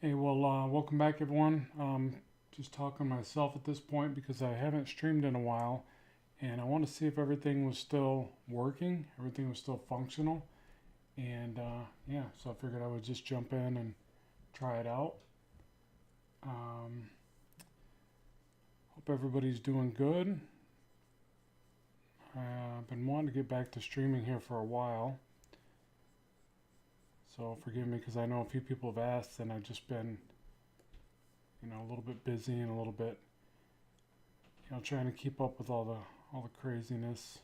Hey, well, welcome back, everyone. Just talking to myself at this point because I haven't streamed in a while, and I want to see if everything was still working, everything was still functional, and yeah, so I figured I would just jump in and try it out. Um, Hope everybody's doing good. I've been wanting to get back to streaming here for a while, so forgive me because I know a few people have asked, and I've just been, a little bit busy and a little bit, trying to keep up with all the craziness.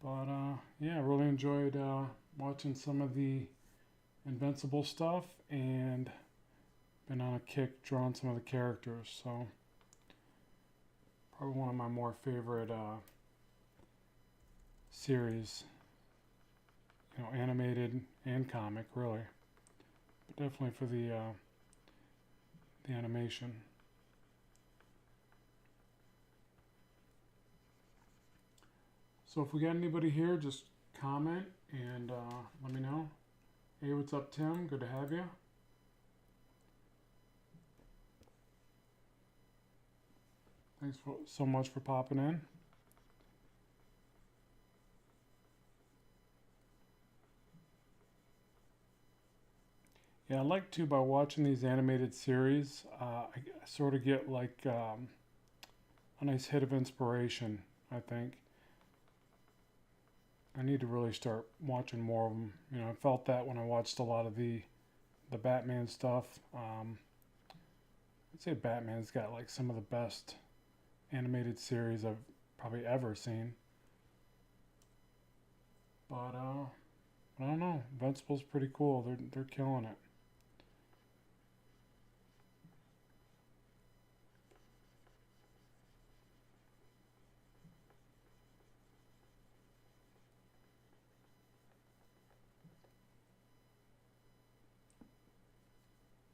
But yeah, I really enjoyed watching some of the Invincible stuff and been on a kick drawing some of the characters. So probably one of my more favorite series, animated and comic, really, but definitely for the animation. So if we got anybody here, just comment and let me know. Hey, what's up, Tim? Good to have you. Thanks so much for popping in. Yeah, I like to by watching these animated series. I sort of get like a nice hit of inspiration. I think I need to really start watching more of them. I felt that when I watched a lot of the Batman stuff. I'd say Batman's got like some of the best animated series I've probably ever seen. But I don't know. Invincible's pretty cool. They're killing it.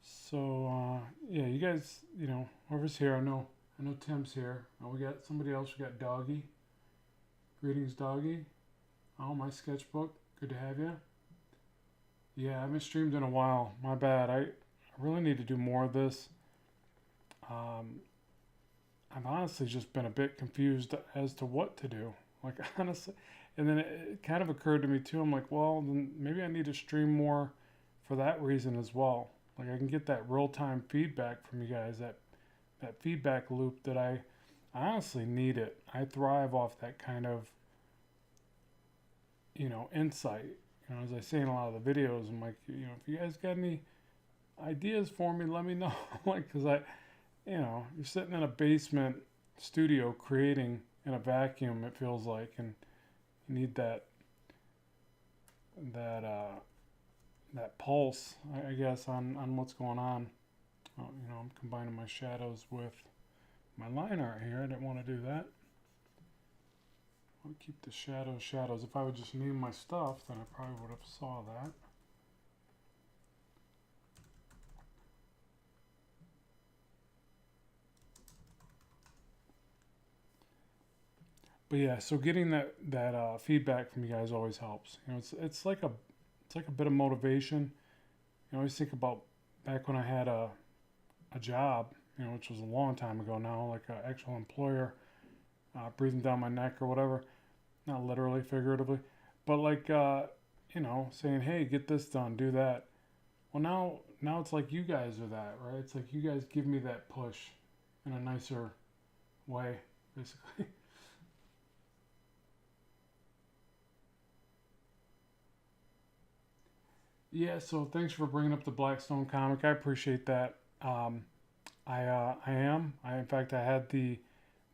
So yeah, you guys, whoever's here, I know Tim's here. Oh, we got somebody else. We got Doggy. Greetings, Doggy. Oh, my sketchbook. Good to have you. Yeah, I haven't streamed in a while. My bad. I really need to do more of this. Um, I've honestly just been a bit confused as to what to do. Like honestly, and then it kind of occurred to me too. I'm like, well, then maybe I need to stream more for that reason as well. Like I can get that real time feedback from you guys. That feedback loop that I honestly need it. I thrive off that kind of insight. As I say in a lot of the videos, I'm like, if you guys got any ideas for me, let me know. Like, because you're sitting in a basement studio creating in a vacuum. It feels like, and you need that that pulse, I guess, on what's going on. I'm combining my shadows with my line art here. I didn't want to do that. I'll keep the shadows. If I would just name my stuff, then I probably would have saw that. But yeah, so getting that feedback from you guys always helps. It's like a bit of motivation. I always think about back when I had a job, which was a long time ago now, like an actual employer breathing down my neck or whatever. Not literally, figuratively, but like saying, "Hey, get this done, do that." Well, now it's like you guys are that, right? It's like you guys give me that push in a nicer way, basically. Yeah. So thanks for bringing up the Blackstone comic. I appreciate that. I am. In fact, I had the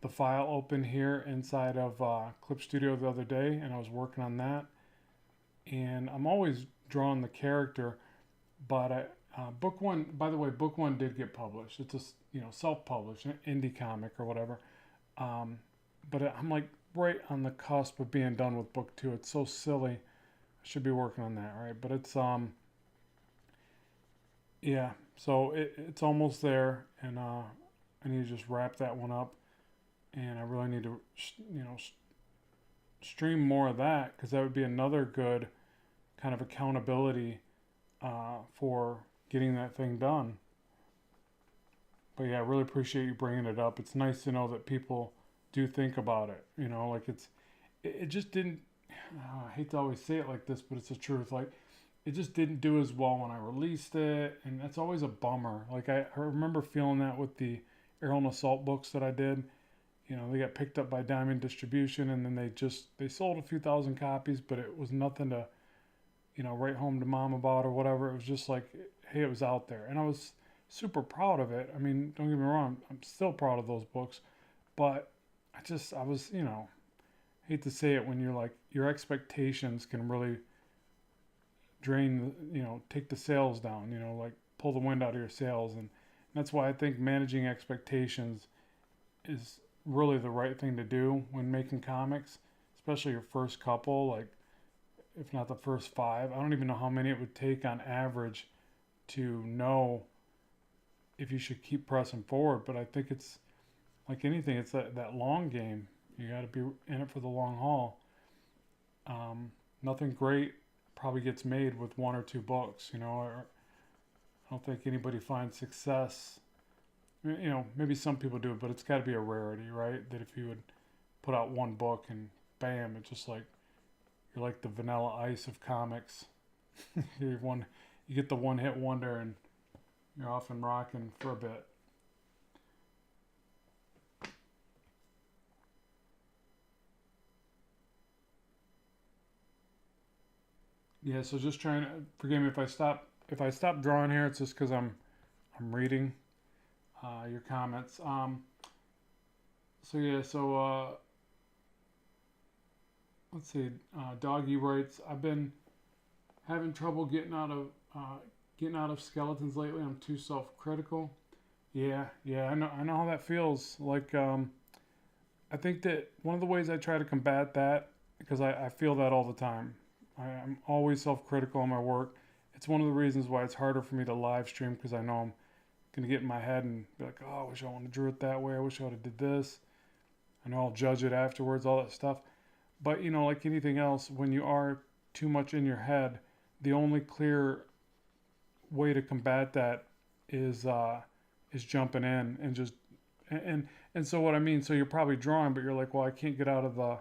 file open here inside of Clip Studio the other day, and I was working on that. And I'm always drawing the character, but book one. By the way, book one did get published. It's a self-published indie comic or whatever. Um, but I'm like right on the cusp of being done with book two. It's so silly. I should be working on that, right? But it's yeah. So it's almost there, and I need to just wrap that one up. And I really need to stream more of that because that would be another good kind of accountability for getting that thing done. But yeah, I really appreciate you bringing it up. It's nice to know that people do think about it. You know, like it just didn't. I hate to always say it like this, but it's the truth. Like it just didn't do as well when I released it, and that's always a bummer. Like I remember feeling that with the Aerial and Assault books that I did. You know, they got picked up by Diamond Distribution, and then they sold a few thousand copies, but it was nothing to write home to mom about or whatever. It was just like, hey, it was out there, and I was super proud of it. I mean, don't get me wrong, I'm still proud of those books, but I was, hate to say it when you're like your expectations can really drain, take the sales down, like pull the wind out of your sails, and that's why I think managing expectations is really the right thing to do when making comics, especially your first couple, like if not the first five. I don't even know how many it would take on average to know if you should keep pressing forward. But I think it's like anything, it's that long game. You got to be in it for the long haul. Nothing great probably gets made with one or two books. I don't think anybody finds success. Maybe some people do it, but it's got to be a rarity, right? That if you would put out one book and bam, it's just like you're like the Vanilla Ice of comics. You get the one hit wonder, and you're off and rocking for a bit. Yeah, so just trying to forgive me if I stop drawing here. It's just because I'm reading your comments. So yeah, let's see. Doggy writes, I've been having trouble getting out of skeletons lately. I'm too self-critical. Yeah, I know how that feels. Like I think that one of the ways I try to combat that, because I feel that all the time. I'm always self-critical in my work. It's one of the reasons why it's harder for me to live stream, because I know I'm gonna get in my head and be like, oh, I wish I would have drew it that way. I wish I would have did this. I know I'll judge it afterwards, all that stuff. But like anything else, when you are too much in your head, the only clear way to combat that is jumping in and just and so what I mean. So you're probably drawing, but you're like, well, I can't get out of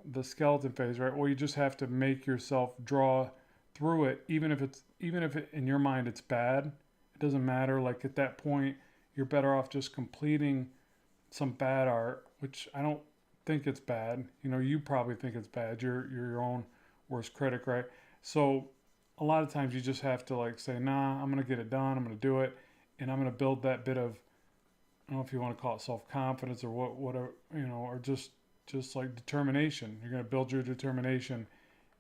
the skeleton phase, right? Well, you just have to make yourself draw through it, even if it, in your mind it's bad. It doesn't matter. Like at that point, you're better off just completing some bad art, which I don't think it's bad. You probably think it's bad. You're your own worst critic, right? So a lot of times you just have to like say, nah, I'm gonna get it done. I'm gonna do it, and I'm gonna build that bit of, I don't know if you want to call it self-confidence or whatever, or just like determination. You're gonna build your determination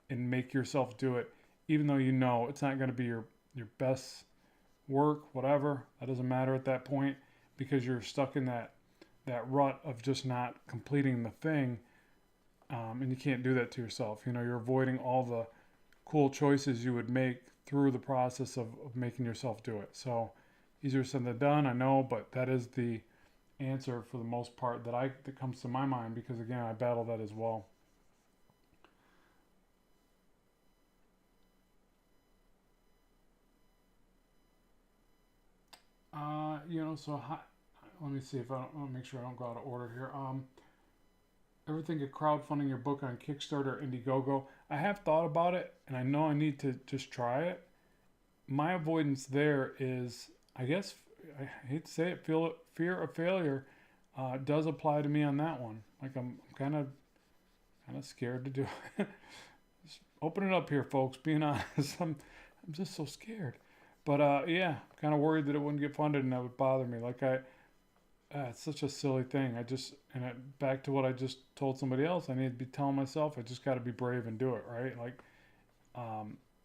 and make yourself do it, even though it's not gonna be your best work, whatever. That doesn't matter at that point, because you're stuck in that rut of just not completing the thing, and you can't do that to yourself. You're avoiding all the cool choices you would make through the process of making yourself do it. So easier said than done, I know, but that is the answer for the most part that comes to my mind, because again, I battle that as well. Let me see if I'll make sure I don't go out of order here. Ever think of crowdfunding your book on Kickstarter or Indiegogo? I have thought about it, and I know I need to just try it. My avoidance there is, I guess, I hate to say it, fear of failure does apply to me on that one. Like I'm kind of scared to do it. Just open it up here, folks. Being honest, I'm just so scared. But yeah, kind of worried that it wouldn't get funded and that would bother me. Like it's such a silly thing. Back to what I just told somebody else. I need to be telling myself. I just got to be brave and do it, right? Like,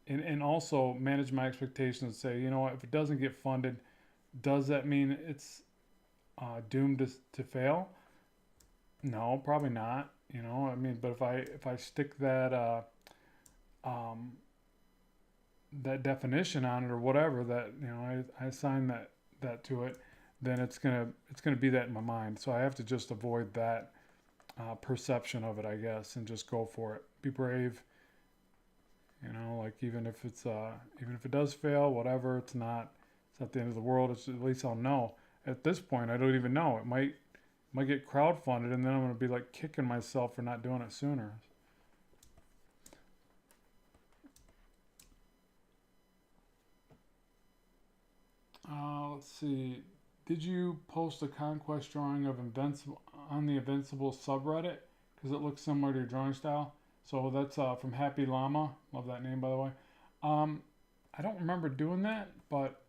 and also manage my expectations and say, you know what, if it doesn't get funded, does that mean it's doomed to fail? No, probably not. I mean, but if I stick um, that definition on it or whatever, that I assign that to it, then it's gonna be that in my mind. So I have to just avoid that perception of it, I guess, and just go for it. Be brave. You know, like even if it does fail, whatever, it's not the end of the world. It's at least I'll know. At this point, I don't even know. It might get crowdfunded, and then I'm gonna be like kicking myself for not doing it sooner. Let's see. Did you post a conquest drawing of Invincible on the Invincible subreddit? Because it looks similar to your drawing style. So that's from Happy Llama. Love that name, by the way. Um, I don't remember doing that, but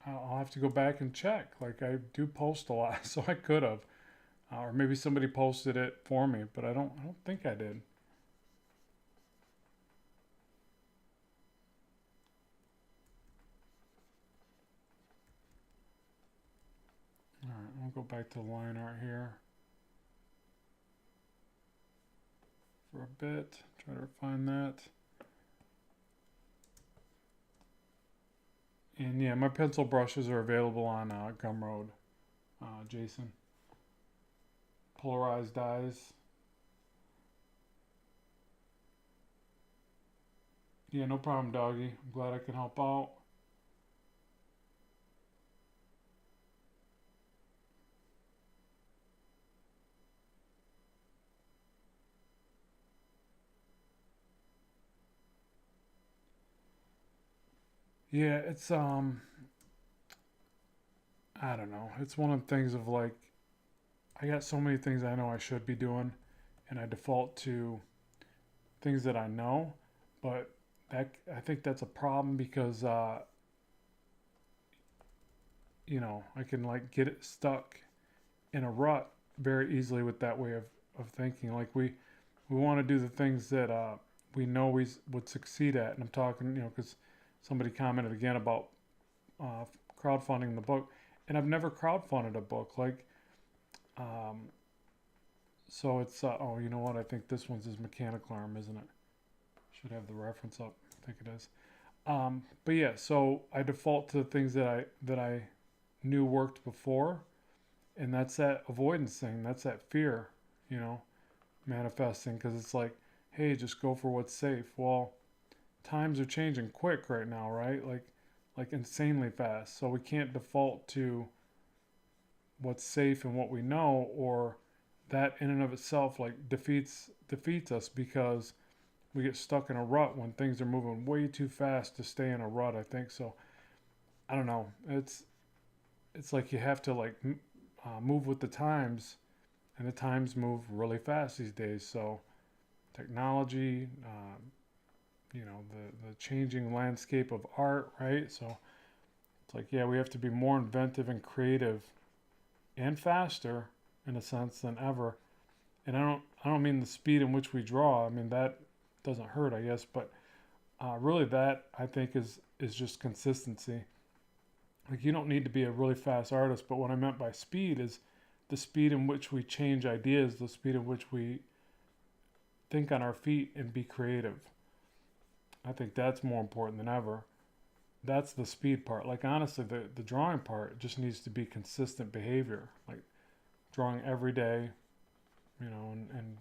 I'll have to go back and check. Like I do post a lot, so I could have, or maybe somebody posted it for me, but I don't think I did. All right, I'll go back to line art here for a bit. Try to find that. And yeah, my pencil brushes are available on Gumroad, Jason. Polarized dyes. Yeah, no problem, doggy. I'm glad I can help out. Yeah, it's I don't know. It's one of the things of like I got so many things I know I should be doing, and I default to things that I know, but that I think that's a problem because I can like get it stuck in a rut very easily with that way of thinking. Like we want to do the things that we know would succeed at, and I'm talking because somebody commented again about uh, crowdfunding the book, and I've never crowdfunded a book like. Um, so it's oh, you know what? I think this one's his mechanical arm, isn't it? Should have the reference up. I think it is. But yeah, so I default to the things that I knew worked before, and that's that avoidance thing. That's that fear, you know, manifesting because it's like, hey, just go for what's safe. Well, times are changing quick right now, right? Like insanely fast. So we can't default to what's safe and what we know, or that in and of itself like defeats us because we get stuck in a rut when things are moving way too fast to stay in a rut. I think so. I don't know. It's like you have to like move with the times, and the times move really fast these days. So technology, the changing landscape of art, right? So it's like yeah, we have to be more inventive and creative and faster in a sense than ever. And I don't mean the speed in which we draw. I mean that doesn't hurt, I guess, but really that I think is just consistency. Like you don't need to be a really fast artist, but what I meant by speed is the speed in which we change ideas, the speed in which we think on our feet and be creative. I think that's more important than ever. That's the speed part. Like honestly, the drawing part just needs to be consistent behavior. Like drawing every day, and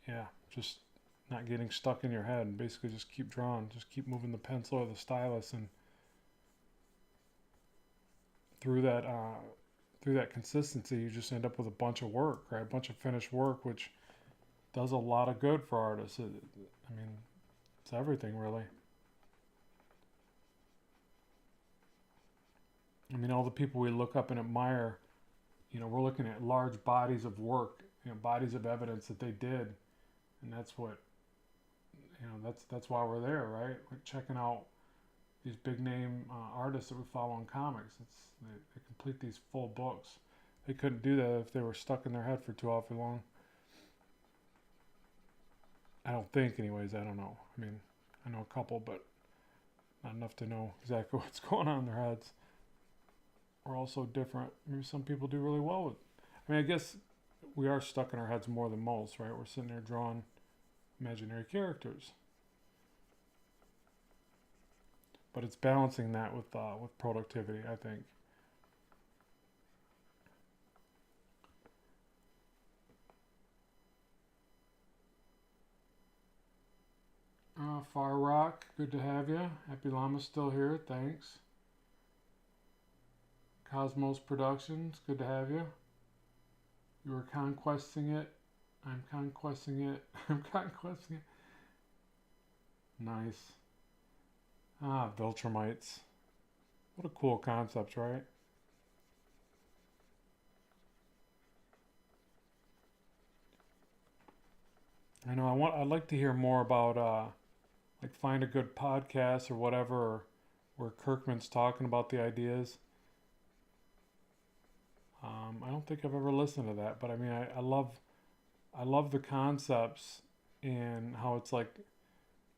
yeah, just not getting stuck in your head and basically just keep drawing, just keep moving the pencil or the stylus, and through that uh, through that consistency, you just end up with a bunch of work, right? A bunch of finished work, which does a lot of good for artists. I mean, it's everything really. I mean, all the people we look up and admire, we're looking at large bodies of work, bodies of evidence that they did, and that's what that's why we're there, right? Like checking out these big name artists that we follow in comics. They complete these full books. They couldn't do that if they were stuck in their head for too awfully long. I don't think, anyways. I don't know. I mean, I know a couple, but not enough to know exactly what's going on in their heads. We're all so different. Maybe some people do really well with. I mean, I guess we are stuck in our heads more than most, right? We're sitting there drawing imaginary characters, but it's balancing that with productivity, I think. Far Rock, good to have you. Happy Llama's still here, thanks. Cosmos Productions, good to have you. You were conquesting it. I'm conquesting it. I'm conquesting it. Nice. Viltrumites. What a cool concept, right? I know. I'd like to hear more about like find a good podcast or whatever, where Kirkman's talking about the ideas. I don't think I've ever listened to that, but I mean, I love the concepts and how it's like,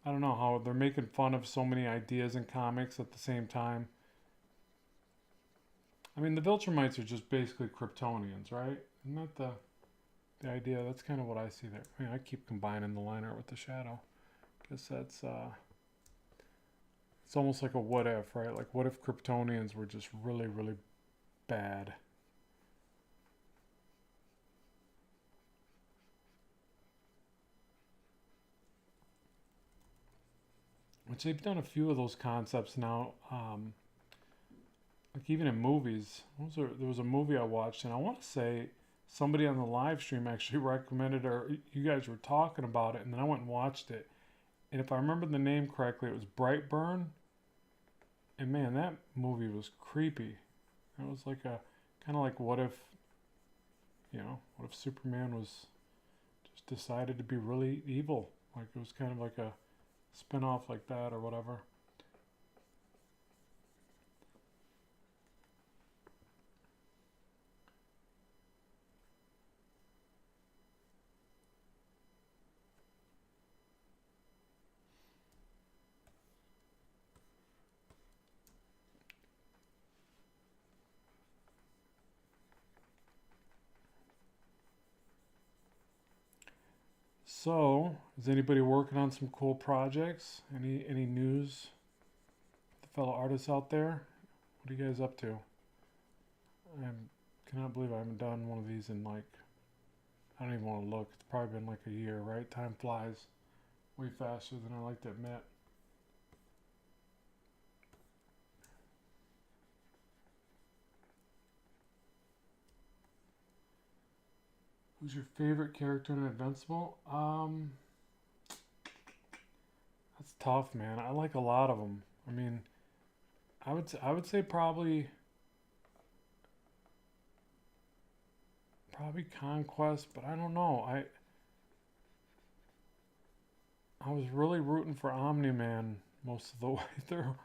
I don't know, how they're making fun of so many ideas in comics at the same time. I mean, the Viltrumites are just basically Kryptonians, right? Isn't that the idea? That's kind of what I see there. I mean, I keep combining the line art with the shadow. Guess that's it's almost like a what if, right? Like, what if Kryptonians were just really, really bad? Which they've done a few of those concepts now. Like even in movies. There was a movie I watched, and I want to say somebody on the live stream actually recommended, or you guys were talking about it, and then I went and watched it. And if I remember the name correctly, it was Brightburn. And man, that movie was creepy. It was like a kind of like what if, what if Superman was just decided to be really evil? Like it was kind of like a spin-off like that or whatever. So, is anybody working on some cool projects? Any news? The fellow artists out there? What are you guys up to? I cannot believe I haven't done one of these in like, I don't even want to look. It's probably been like a year, right? Time flies way faster than I like to admit. Who's your favorite character in Invincible? That's tough, man. I like a lot of them. I mean, I would say probably Conquest, but I don't know. I was really rooting for Omni Man most of the way through.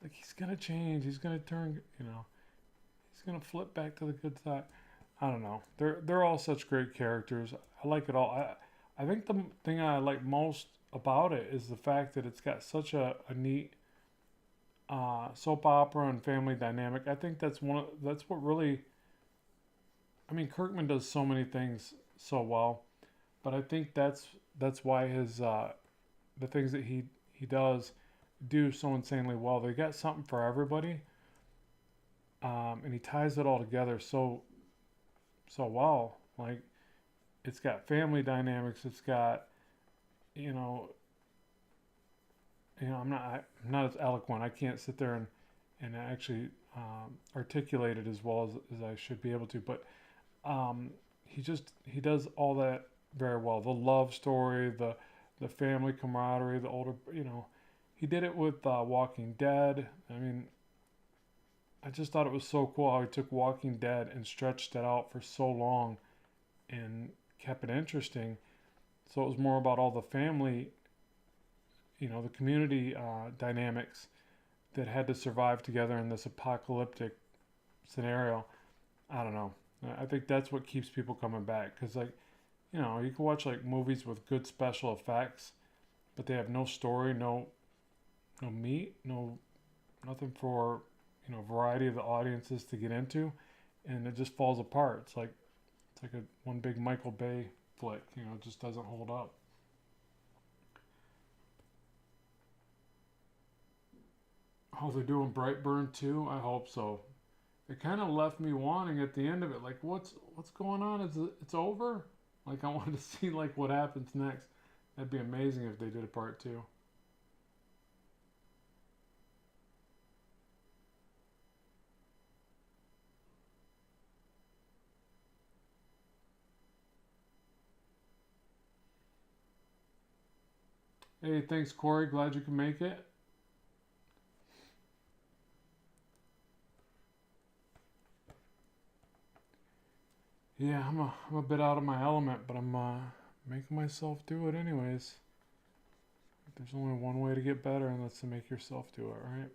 Like he's gonna change. He's gonna turn. He's gonna flip back to the good side. I don't know. They're all such great characters. I like it all. I think the thing I like most about it is the fact that it's got such a neat soap opera and family dynamic. I think that's what really. I mean, Kirkman does so many things so well, but I think that's why his the things that he does do so insanely well. They got something for everybody, and he ties it all together so well. Like it's got family dynamics. It's got you know I'm not as eloquent. I can't sit there and actually articulate it as well as I should be able to. But he does all that very well. The love story, the family camaraderie, the older he did it with Walking Dead. I mean, I just thought it was so cool how he took Walking Dead and stretched it out for so long and kept it interesting. So it was more about all the family, the community dynamics that had to survive together in this apocalyptic scenario. I don't know. I think that's what keeps people coming back because, like, you can watch like movies with good special effects, but they have no story, no meat, nothing for variety of the audiences to get into, and it just falls apart. It's like a one big Michael Bay flick. It just doesn't hold up. Oh, they're doing Brightburn too. I hope so. It kind of left me wanting at the end of it, like what's going on? It's over? Like I wanted to see like what happens next. That'd be amazing if they did a part two. Hey, thanks, Corey. Glad you can make it. Yeah, I'm a bit out of my element, but I'm making myself do it anyways. There's only one way to get better, and that's to make yourself do it, right?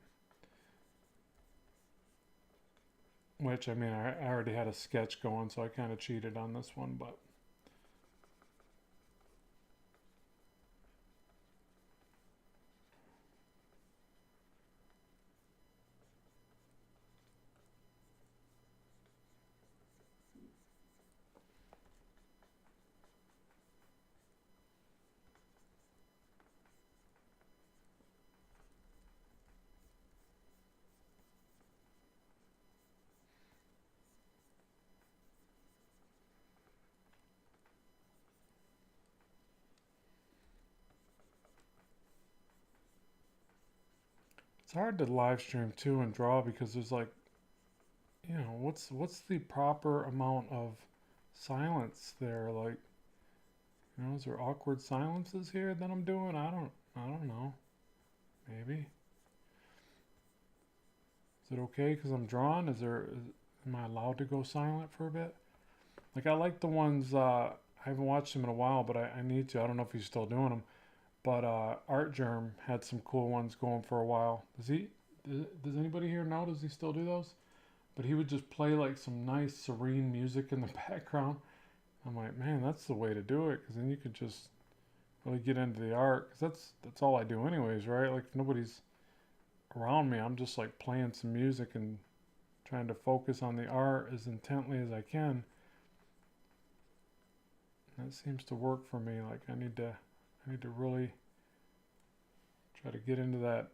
Which, I mean, I already had a sketch going, so I kind of cheated on this one, but. It's hard to live stream too and draw because there's like, what's the proper amount of silence there? Like, is there awkward silences here that I'm doing? I don't know. Maybe. Is it okay because I'm drawing? Am I allowed to go silent for a bit? Like, I like the ones, I haven't watched them in a while, but I need to. I don't know if he's still doing them. But Art Germ had some cool ones going for a while. Does anybody here know? Does he still do those? But he would just play like some nice serene music in the background. I'm like, man, that's the way to do it, because then you could just really get into the art. Because that's all I do anyways, right? Like if nobody's around me, I'm just like playing some music and trying to focus on the art as intently as I can. That seems to work for me. Like I need to really try to get into that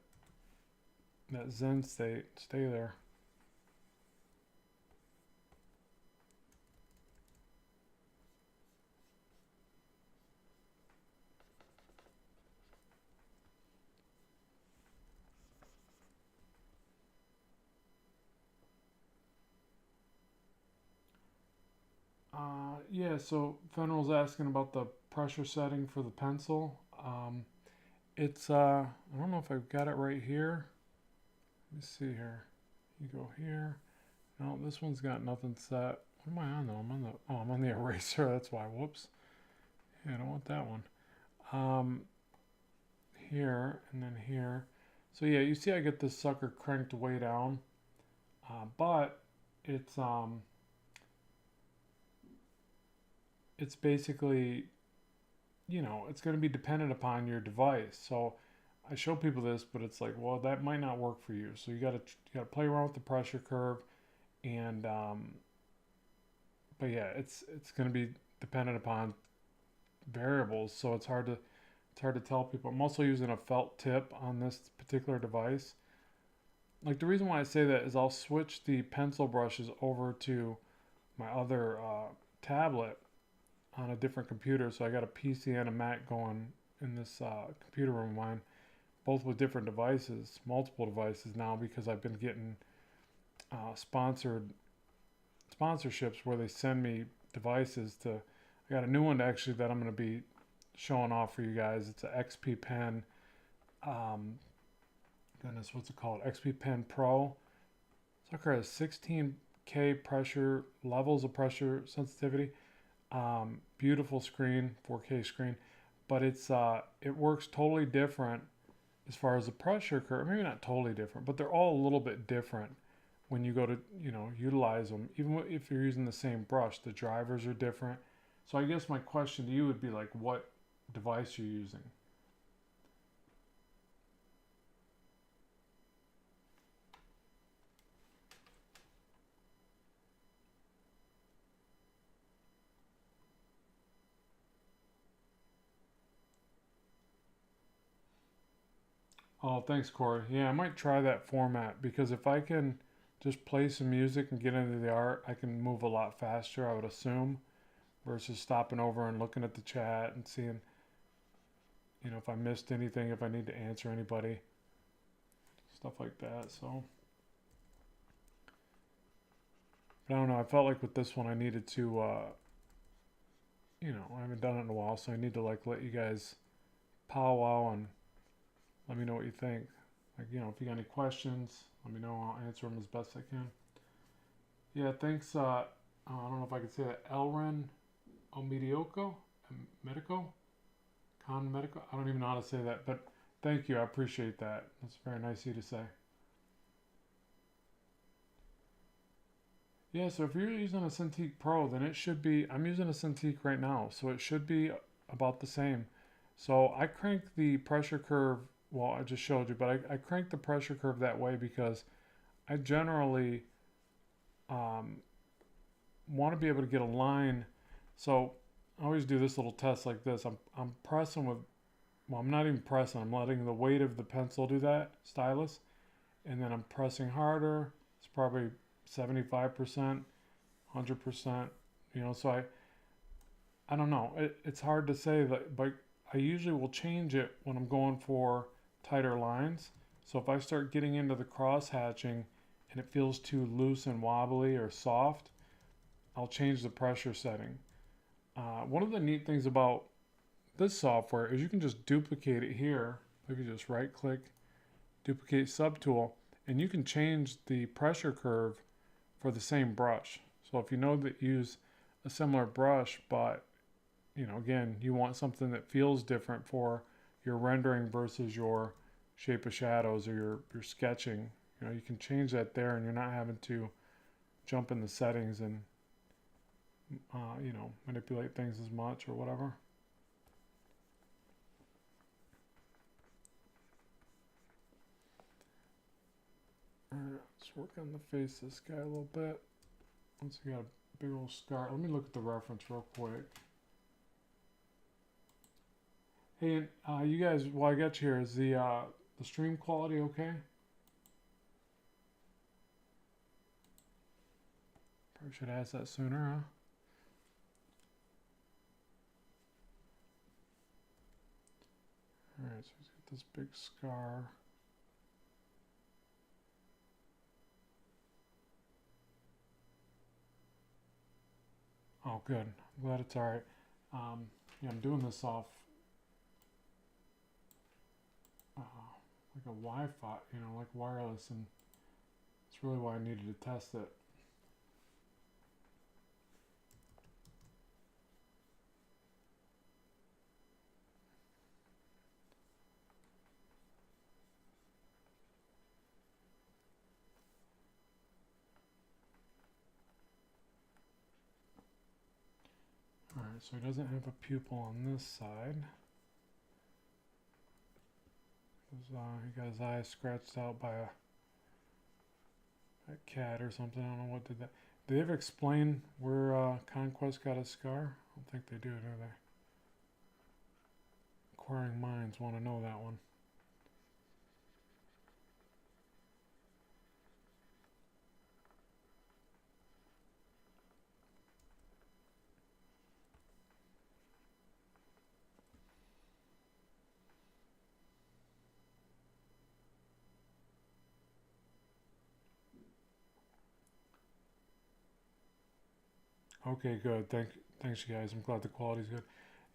Zen state. Stay there. Yeah, so Fenral's asking about the pressure setting for the pencil. It's, I don't know if I've got it right here. Let me see here. You go here. No, this one's got nothing set. What am I on though? I'm on the eraser. That's why. Whoops. Yeah, I don't want that one. Um, Here and then here. So yeah, you see I get this sucker cranked way down, but it's um, it's basically it's going to be dependent upon your device. So I show people this, but it's like, well, that might not work for you. So you got to play around with the pressure curve, and but yeah, it's going to be dependent upon variables. So it's hard to tell people. I'm also using a felt tip on this particular device. Like the reason why I say that is I'll switch the pencil brushes over to my other tablet on a different computer. So I got a PC and a Mac going in this computer room of mine, both with different devices, multiple devices now, because I've been getting sponsorships where they send me devices to. I got a new one actually that I'm going to be showing off for you guys. It's an XP Pen. Um, Goodness, what's it called? XP Pen Pro. Sucker has 16K pressure levels of pressure sensitivity. Beautiful screen, 4K screen, but it works totally different as far as the pressure curve. Maybe not totally different, but they're all a little bit different when you go to utilize them. Even if you're using the same brush, the drivers are different. So I guess my question to you would be like, what device you're using? Oh, thanks, Corey. Yeah, I might try that format because if I can just play some music and get into the art, I can move a lot faster, I would assume, versus stopping over and looking at the chat and seeing, if I missed anything, if I need to answer anybody, stuff like that. So, but I don't know. I felt like with this one, I needed to, I haven't done it in a while, so I need to like let you guys powwow and let me know what you think. Like, you know, if you got any questions, let me know. I'll answer them as best I can. Yeah, thanks. I don't know if I can say that. Elren Omedioko? Medico? Con Medico? I don't even know how to say that, but thank you. I appreciate that. That's very nice of you to say. Yeah, so if you're using a Cintiq Pro, then it should be, I'm using a Cintiq right now, so it should be about the same. So I crank the pressure curve, well, I just showed you, but I crank the pressure curve that way because I generally want to be able to get a line. So I always do this little test like this. I'm pressing with, well, I'm not even pressing. I'm letting the weight of the pencil do that, stylus, and then I'm pressing harder. It's probably 75%, 100%. You know, so I don't know. It's hard to say that, but I usually will change it when I'm going for tighter lines. So if I start getting into the cross hatching and it feels too loose and wobbly or soft, I'll change the pressure setting. One of the neat things about this software is you can just duplicate it here. You can just right click, duplicate subtool, and you can change the pressure curve for the same brush. So if you know that you use a similar brush, but you know, again, you want something that feels different for your rendering versus your shape of shadows or your sketching, you know, you can change that there and you're not having to jump in the settings and you know, manipulate things as much or whatever. Alright, let's work on the face of this guy a little bit. Once he got a big old scar, let me look at the reference real quick. Hey, you guys, while I got you here, is the stream quality okay? Probably should ask that sooner, huh? Alright, so he's got this big scar. Oh, good. I'm glad it's alright. Yeah, I'm doing this off like a Wi-Fi, you know, like wireless, and it's really why I needed to test it. Alright, so he doesn't have a pupil on this side. He got his eyes scratched out by a cat or something. I don't know what did that. Did they ever explain where Conquest got a scar? I don't think they do they? Inquiring minds want to know that one. Okay, good. Thanks, you guys. I'm glad the quality's good.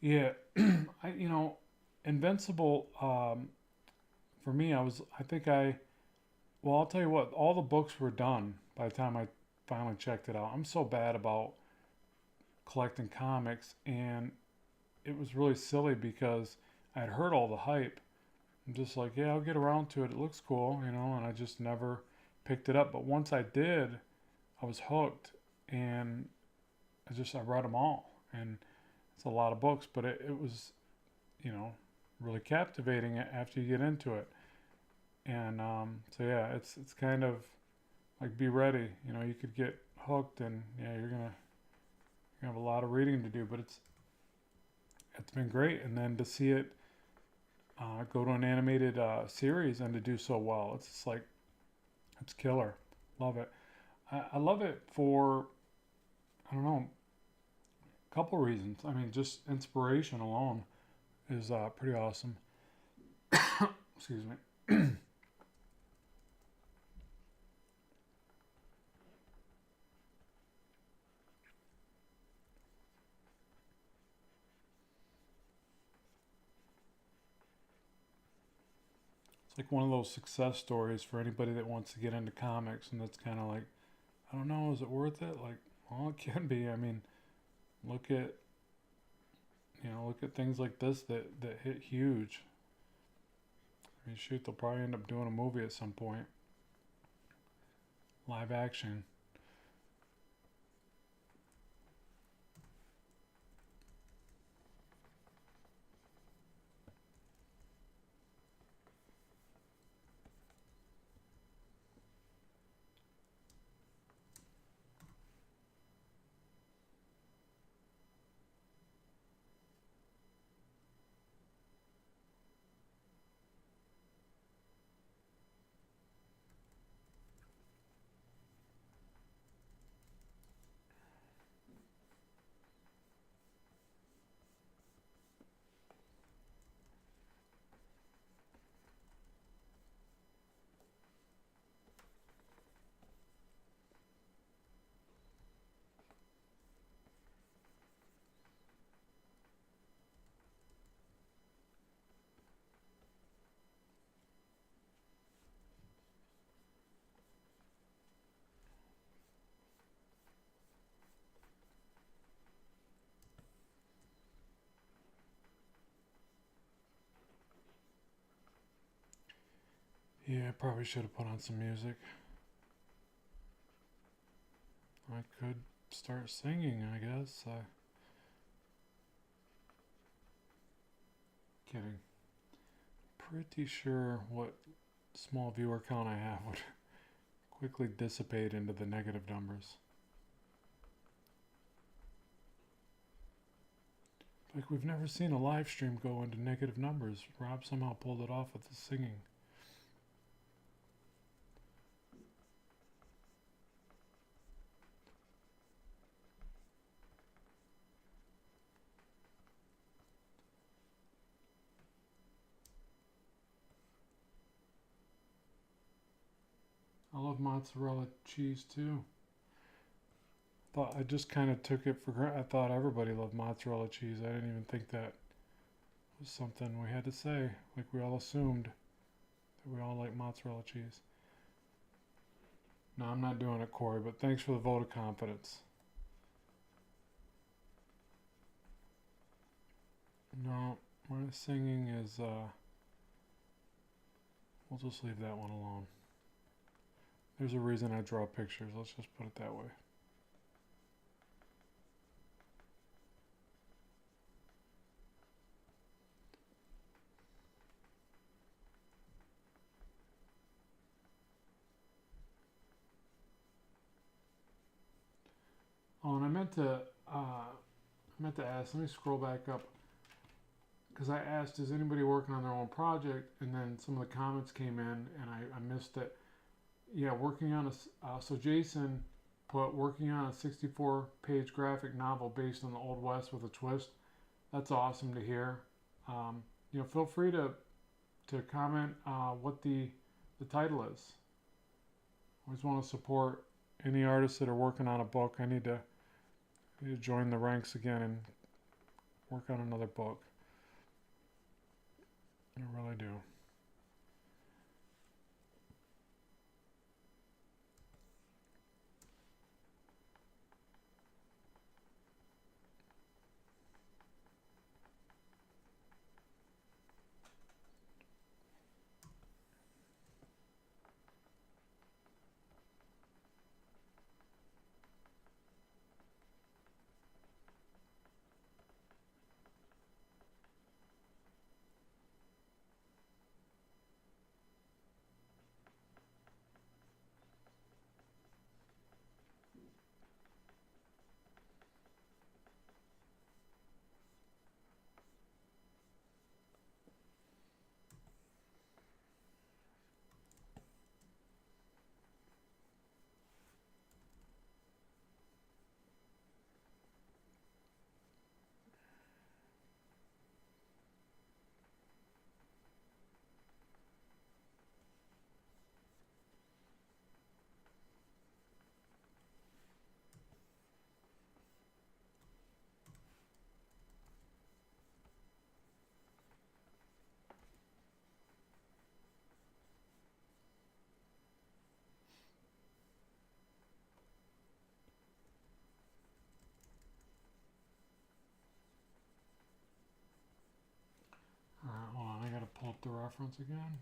Yeah, you know, Invincible. For me, well, I'll tell you what. All the books were done by the time I finally checked it out. I'm so bad about collecting comics, and it was really silly because I'd heard all the hype. I'm just like, yeah, I'll get around to it. It looks cool, you know, and I just never picked it up. But once I did, I was hooked, and I read them all, and it's a lot of books, but it was, you know, really captivating after you get into it. And so yeah, it's kind of like be ready. You know, you could get hooked, and yeah, you're gonna have a lot of reading to do, but it's been great. And then to see it go to an animated series and to do so well, it's just like it's killer. Love it. I love it for, I don't know, a couple reasons. I mean, just inspiration alone is pretty awesome. Excuse me. It's like one of those success stories for anybody that wants to get into comics, and that's kind of like, I don't know, is it worth it? Like, well, it can be. I mean, look at look at things like this that hit huge. I mean, shoot, they'll probably end up doing a movie at some point, live action. Yeah, I probably should have put on some music. I could start singing, I guess. Kidding. Pretty sure what small viewer count I have would quickly dissipate into the negative numbers. Like, we've never seen a live stream go into negative numbers. Rob somehow pulled it off with the singing. I love mozzarella cheese too. Thought I just kind of took it for granted. I thought everybody loved mozzarella cheese. I didn't even think that was something we had to say. Like, we all assumed that we all like mozzarella cheese. No, I'm not doing it, Corey, but thanks for the vote of confidence. No, my singing is, we'll just leave that one alone. There's a reason I draw pictures, let's just put it that way. Oh, and I meant to ask. Let me scroll back up because I asked, "Is anybody working on their own project?" And then some of the comments came in, and I missed it. Yeah, working on a. So Jason put working on a 64-page graphic novel based on the Old West with a twist. That's awesome to hear. Feel free to comment what the title is. I always want to support any artists that are working on a book. I need to join the ranks again and work on another book. I really do. the reference again.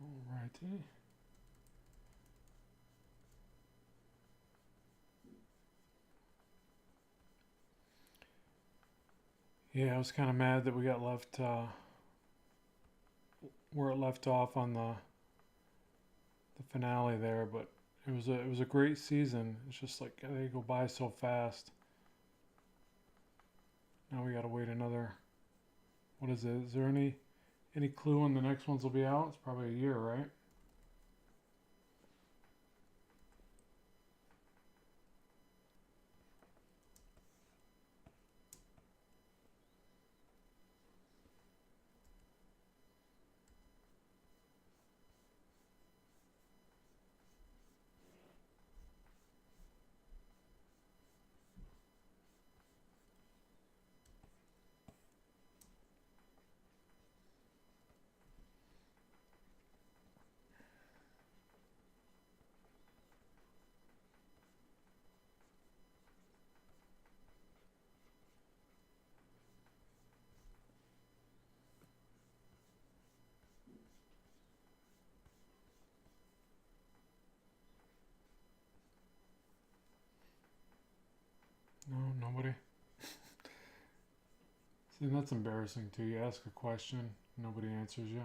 Alrighty. Yeah, I was kind of mad that we got left where it left off on the finale there, but it was a great season. It's just like they go by so fast. Now we gotta wait another. What is it? Is there any clue when the next ones will be out? It's probably a year, right? No, nobody. See, that's embarrassing too. You ask a question, nobody answers you.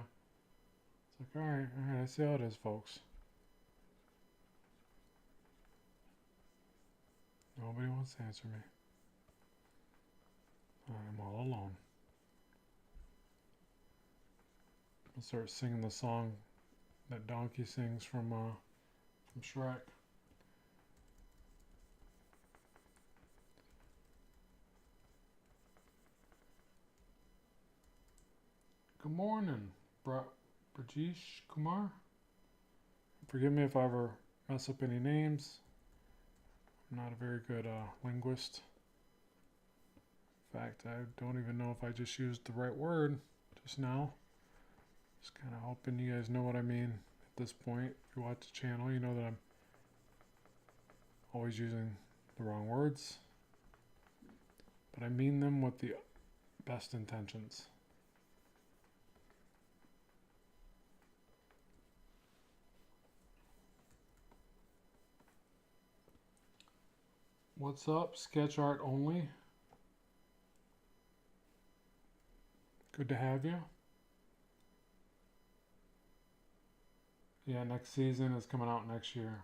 It's like, all right, I see how it is, folks. Nobody wants to answer me. I'm all alone. I'll start singing the song that Donkey sings from Shrek. Good morning, Brajesh Kumar. Forgive me if I ever mess up any names. I'm not a very good linguist. In fact, I don't even know if I just used the right word just now. Just kind of hoping you guys know what I mean at this point. If you watch the channel, you know that I'm always using the wrong words. But I mean them with the best intentions. What's up? Sketch art only. Good to have you. Yeah, next season is coming out next year.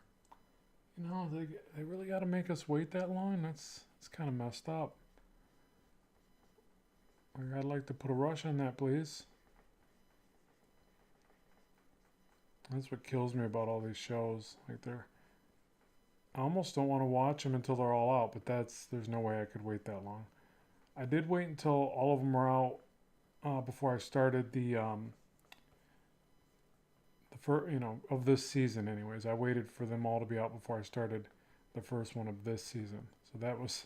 You know, they really got to make us wait that long? It's kind of messed up. I'd like to put a rush on that, please. That's what kills me about all these shows. Like I almost don't want to watch them until they're all out, but there's no way I could wait that long. I did wait until all of them were out before I started the first, of this season. Anyways, I waited for them all to be out before I started the first one of this season. So that was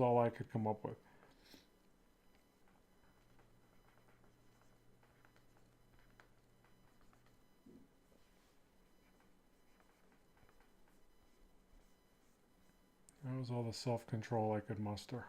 all I could come up with. That was all the self-control I could muster.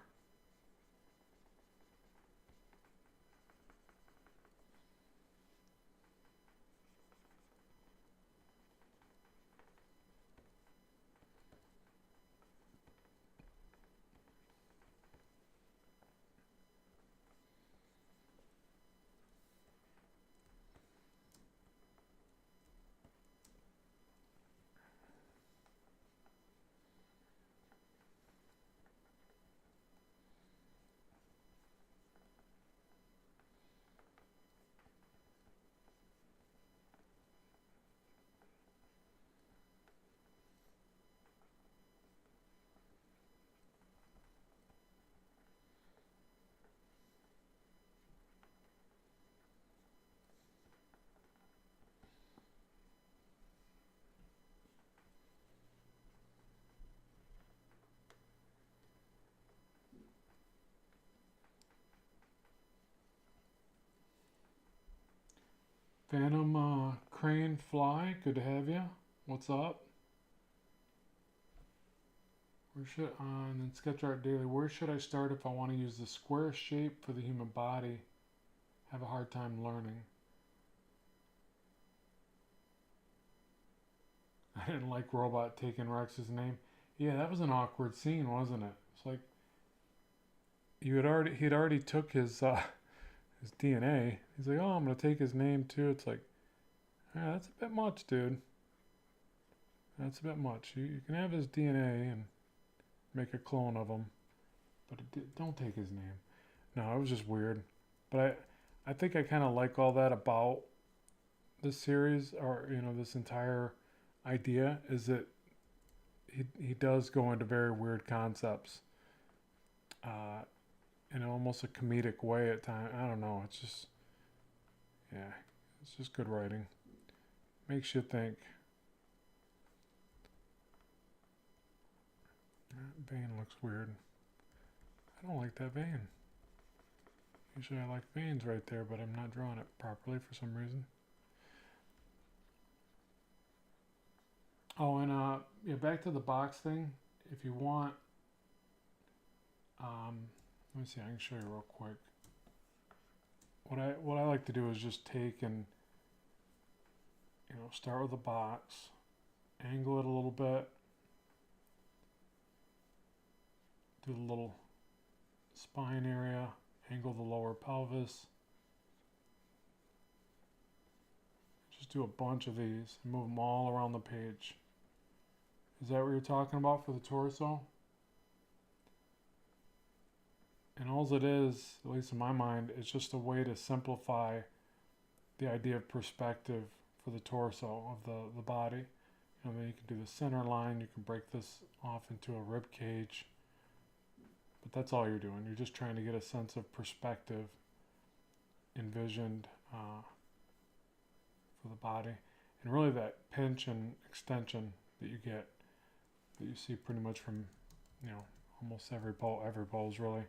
Phantom Crane Fly, good to have you. What's up? Where should and then sketch art daily? Where should I start if I want to use the square shape for the human body? Have a hard time learning. I didn't like Robot taking Rex's name. Yeah, that was an awkward scene, wasn't it? It's like he'd already took his DNA. He's like, oh, I'm gonna take his name too. It's like, yeah, that's a bit much, dude. That's a bit much. You can have his DNA and make a clone of him, but don't take his name. No, it was just weird. But I think I kind of like all that about this series, or this entire idea, is that he does go into very weird concepts, in almost a comedic way at times. I don't know. It's just, yeah, it's just good writing. Makes you think. That vein looks weird. I don't like that vein. Usually I like veins right there, but I'm not drawing it properly for some reason. Oh, and yeah, back to the box thing. If you want, let me see. I can show you real quick. What I like to do is just take and start with a box, angle it a little bit, do the little spine area, angle the lower pelvis. Just do a bunch of these and move them all around the page. Is that what you're talking about for the torso? And all it is, at least in my mind, is just a way to simplify the idea of perspective for the torso of the body. Then you can do the center line, you can break this off into a rib cage. But that's all you're doing. You're just trying to get a sense of perspective envisioned for the body. And really that pinch and extension that you get, that you see pretty much from, almost every pose really.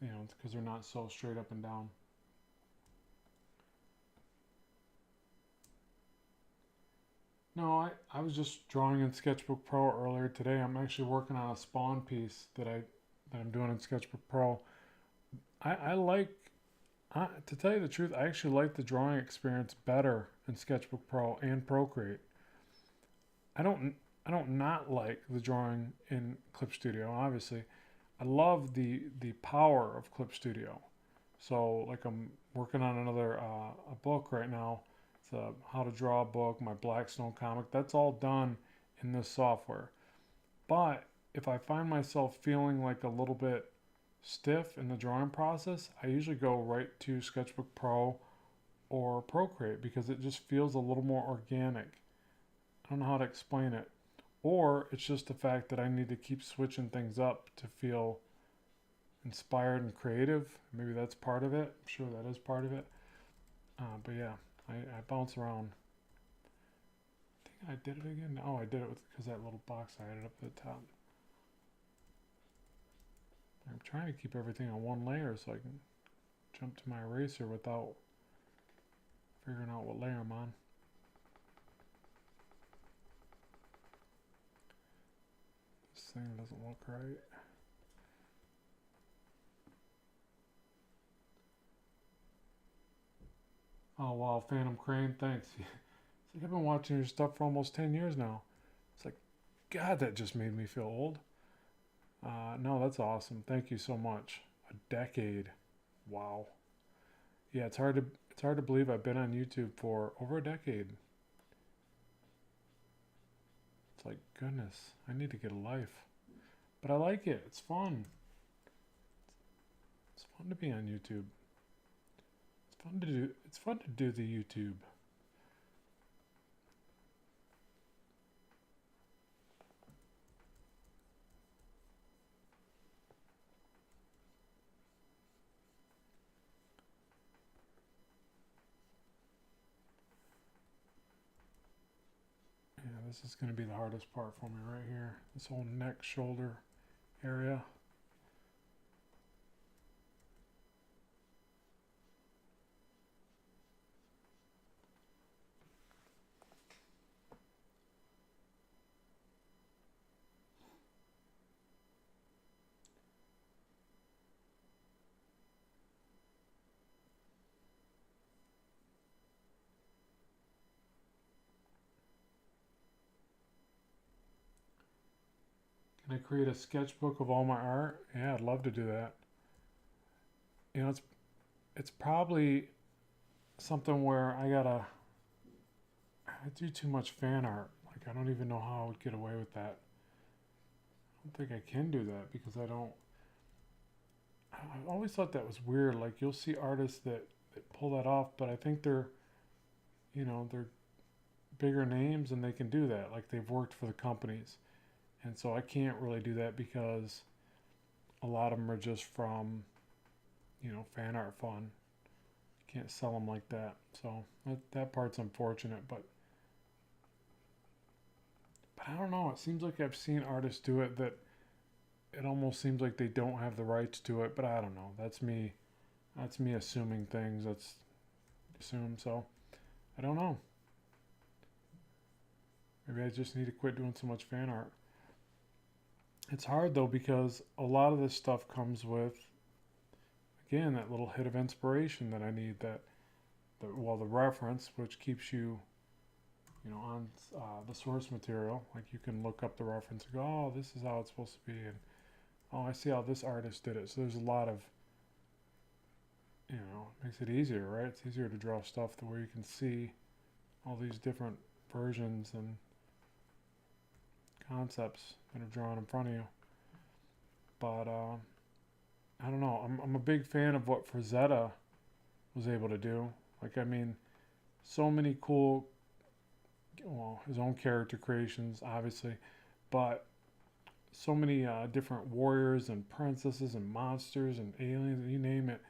It's because they're not so straight up and down. No, I was just drawing in Sketchbook Pro earlier today. I'm actually working on a spawn piece that I'm doing in Sketchbook Pro. I like, to tell you the truth, I actually like the drawing experience better in Sketchbook Pro and Procreate. I don't not like the drawing in Clip Studio, obviously. I love the power of Clip Studio. So like I'm working on another a book right now. It's a how to draw a book, my Blackstone comic. That's all done in this software. But if I find myself feeling like a little bit stiff in the drawing process, I usually go right to Sketchbook Pro or Procreate because it just feels a little more organic. I don't know how to explain it. Or it's just the fact that I need to keep switching things up to feel inspired and creative. Maybe that's part of it. I'm sure that is part of it. But yeah, I bounce around. I think I did it again. Oh, I did it because that little box I added up at the top. I'm trying to keep everything on one layer so I can jump to my eraser without figuring out what layer I'm on. This thing doesn't look right. Oh wow, Phantom Crane, thanks. It's like I've been watching your stuff for almost 10 years now. It's like, God, that just made me feel old. No, that's awesome. Thank you so much. A decade. Wow. Yeah, it's hard to believe I've been on YouTube for over a decade. It's like, goodness, I need to get a life. But I like it. It's fun. It's fun to be on YouTube. It's fun to do the YouTube. Yeah, this is going to be the hardest part for me right here. This whole neck, shoulder area. Can I create a sketchbook of all my art? Yeah, I'd love to do that. You know, it's probably something where I do too much fan art. Like I don't even know how I would get away with that. I don't think I can do that because I always thought that was weird. Like you'll see artists that pull that off, but I think they're bigger names and they can do that. Like they've worked for the companies. And so I can't really do that because a lot of them are just from, fan art fun. You can't sell them like that. So that part's unfortunate, but I don't know. It seems like I've seen artists do it that it almost seems like they don't have the rights to it, but I don't know. That's me. That's me assuming things. That's assume. So I don't know. Maybe I just need to quit doing so much fan art. It's hard though because a lot of this stuff comes with, again, that little hit of inspiration that I need. The reference, which keeps you, on the source material. Like you can look up the reference and go, oh, this is how it's supposed to be, and oh, I see how this artist did it. So there's a lot of, it makes it easier, right? It's easier to draw stuff to where you can see all these different versions and concepts that are drawn in front of you. But I don't know. I'm a big fan of what Frazetta was able to do. Like, I mean, so many cool, well, his own character creations, obviously, but so many different warriors and princesses and monsters and aliens, you name it.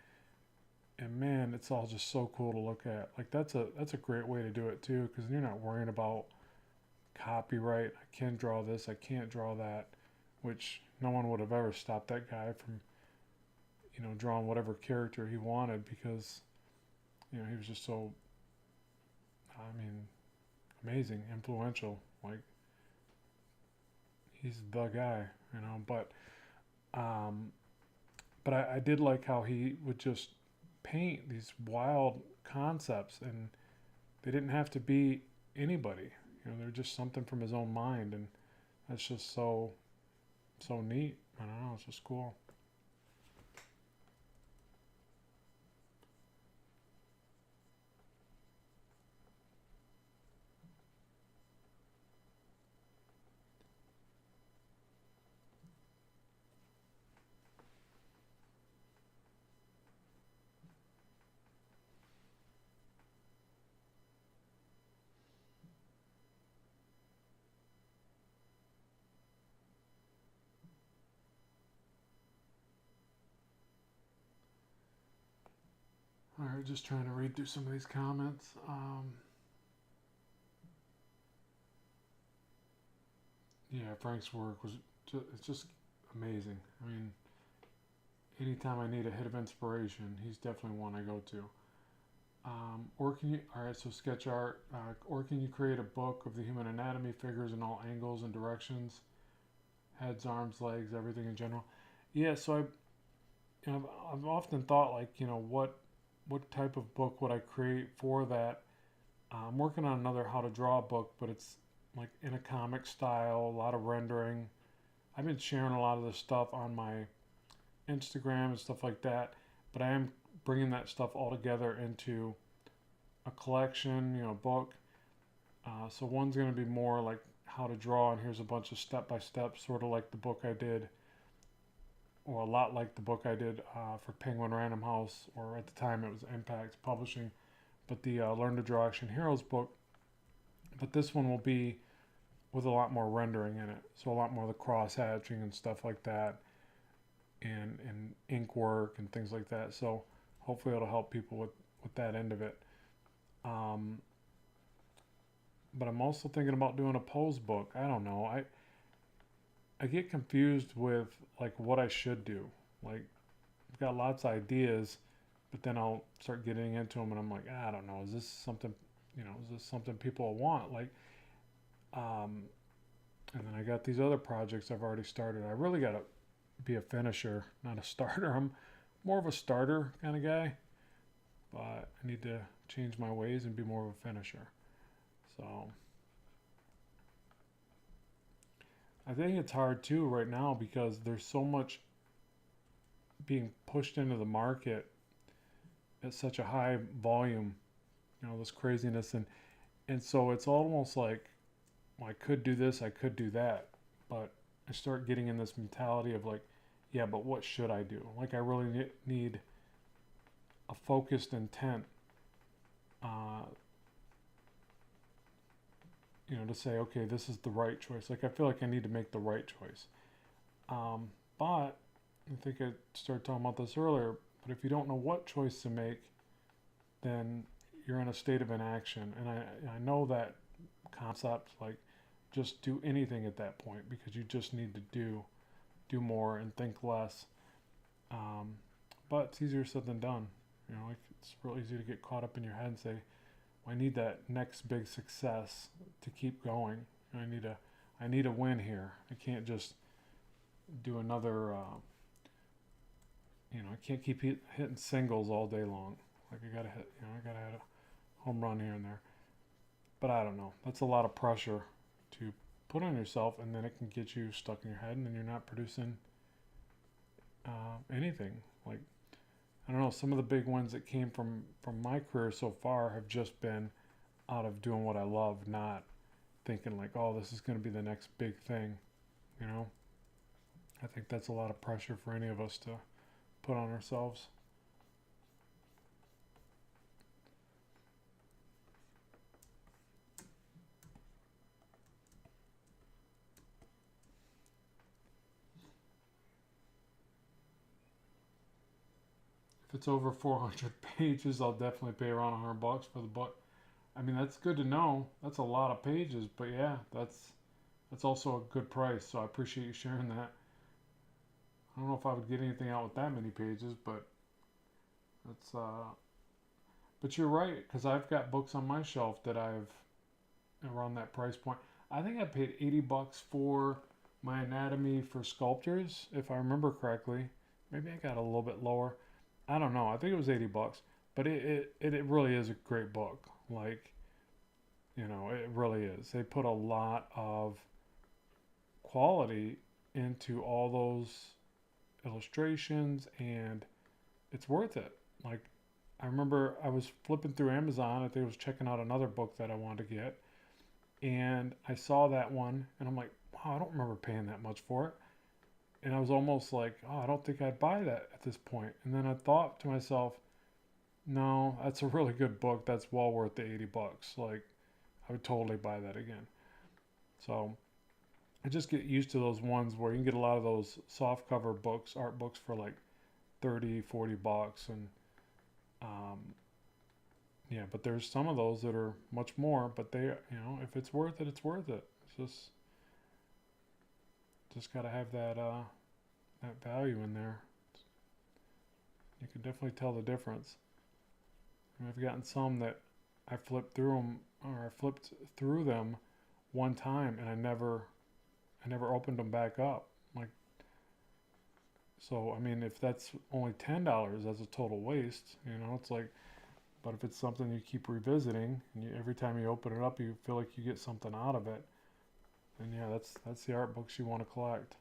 And man, it's all just so cool to look at. Like that's a great way to do it too, because you're not worrying about copyright. I can draw this, I can't draw that, which no one would have ever stopped that guy from, drawing whatever character he wanted because, he was just so, I mean, amazing, influential. Like he's the guy, um, but I did like how he would just paint these wild concepts and they didn't have to be anybody. They're just something from his own mind, and that's just so neat. I don't know, it's just cool. All right, just trying to read through some of these comments. Yeah, Frank's work was it's just amazing. I mean, anytime I need a hit of inspiration, he's definitely one I go to. Or can you? All right, so sketch art. Or can you create a book of the human anatomy, figures in all angles and directions, heads, arms, legs, everything in general? Yeah. So I've often thought like what type of book would I create for that? I'm working on another how to draw book, but it's like in a comic style, a lot of rendering. I've been sharing a lot of this stuff on my Instagram and stuff like that, but I am bringing that stuff all together into a collection, book. So one's going to be more like how to draw, and here's a bunch of step by step, sort of like the book I did, or a lot like the book I did for Penguin Random House, or at the time it was Impact Publishing, but the Learn to Draw Action Heroes book. But this one will be with a lot more rendering in it, so a lot more of the cross hatching and stuff like that, and ink work and things like that. So hopefully it'll help people with that end of it. Um, but I'm also thinking about doing a pose book. I don't know. I get confused with like what I should do. Like I've got lots of ideas, but then I'll start getting into them and I'm like, I don't know. Is this something, is this something people want? Like, and then I got these other projects I've already started. I really got to be a finisher, not a starter. I'm more of a starter kind of guy, but I need to change my ways and be more of a finisher. So I think it's hard too right now because there's so much being pushed into the market at such a high volume, this craziness, and so it's almost like, well, I could do this, I could do that, but I start getting in this mentality of like, yeah, but what should I do? Like, I really need a focused intent, uh, to say, okay, this is the right choice. Like, I feel like I need to make the right choice. But I think I started talking about this earlier, but if you don't know what choice to make, then you're in a state of inaction. And I know that concept, like, just do anything at that point because you just need to do more and think less. Um, but it's easier said than done. Like, it's real easy to get caught up in your head and say, well, I need that next big success to keep going. I need a win here. I can't just do another. I can't keep hitting singles all day long. Like, I gotta hit. I gotta hit a home run here and there. But I don't know. That's a lot of pressure to put on yourself, and then it can get you stuck in your head, and then you're not producing anything. Like, I don't know. Some of the big ones that came from my career so far have just been out of doing what I love, not thinking like, oh, this is going to be the next big thing. I think that's a lot of pressure for any of us to put on ourselves. If it's over 400 pages, I'll definitely pay around $100 for the book. I mean, that's good to know. That's a lot of pages, but yeah, that's also a good price. So I appreciate you sharing that. I don't know if I would get anything out with that many pages, but that's. But you're right, because I've got books on my shelf that I've around that price point. I think I paid $80 for my Anatomy for Sculptors, if I remember correctly. Maybe I got a little bit lower. I don't know. I think it was $80, but it really is a great book. Like, it really is. They put a lot of quality into all those illustrations, and it's worth it. Like, I remember I was flipping through Amazon. I think I was checking out another book that I wanted to get, and I saw that one, and I'm like, wow, I don't remember paying that much for it. And I was almost like, oh, I don't think I'd buy that at this point. And then I thought to myself, no, that's a really good book. That's well worth the $80. Like, I would totally buy that again. So I just get used to those ones where you can get a lot of those soft cover books, art books for like 30, $40. And um, yeah, but there's some of those that are much more, but they, if it's worth it, it's worth it. It's just got to have that value in there. You can definitely tell the difference. And I've gotten some that I flipped through them one time, and I never opened them back up. Like, so I mean, if that's only $10, that's a total waste. It's like, but if it's something you keep revisiting, and every time you open it up, you feel like you get something out of it. And yeah, that's the art books you want to collect.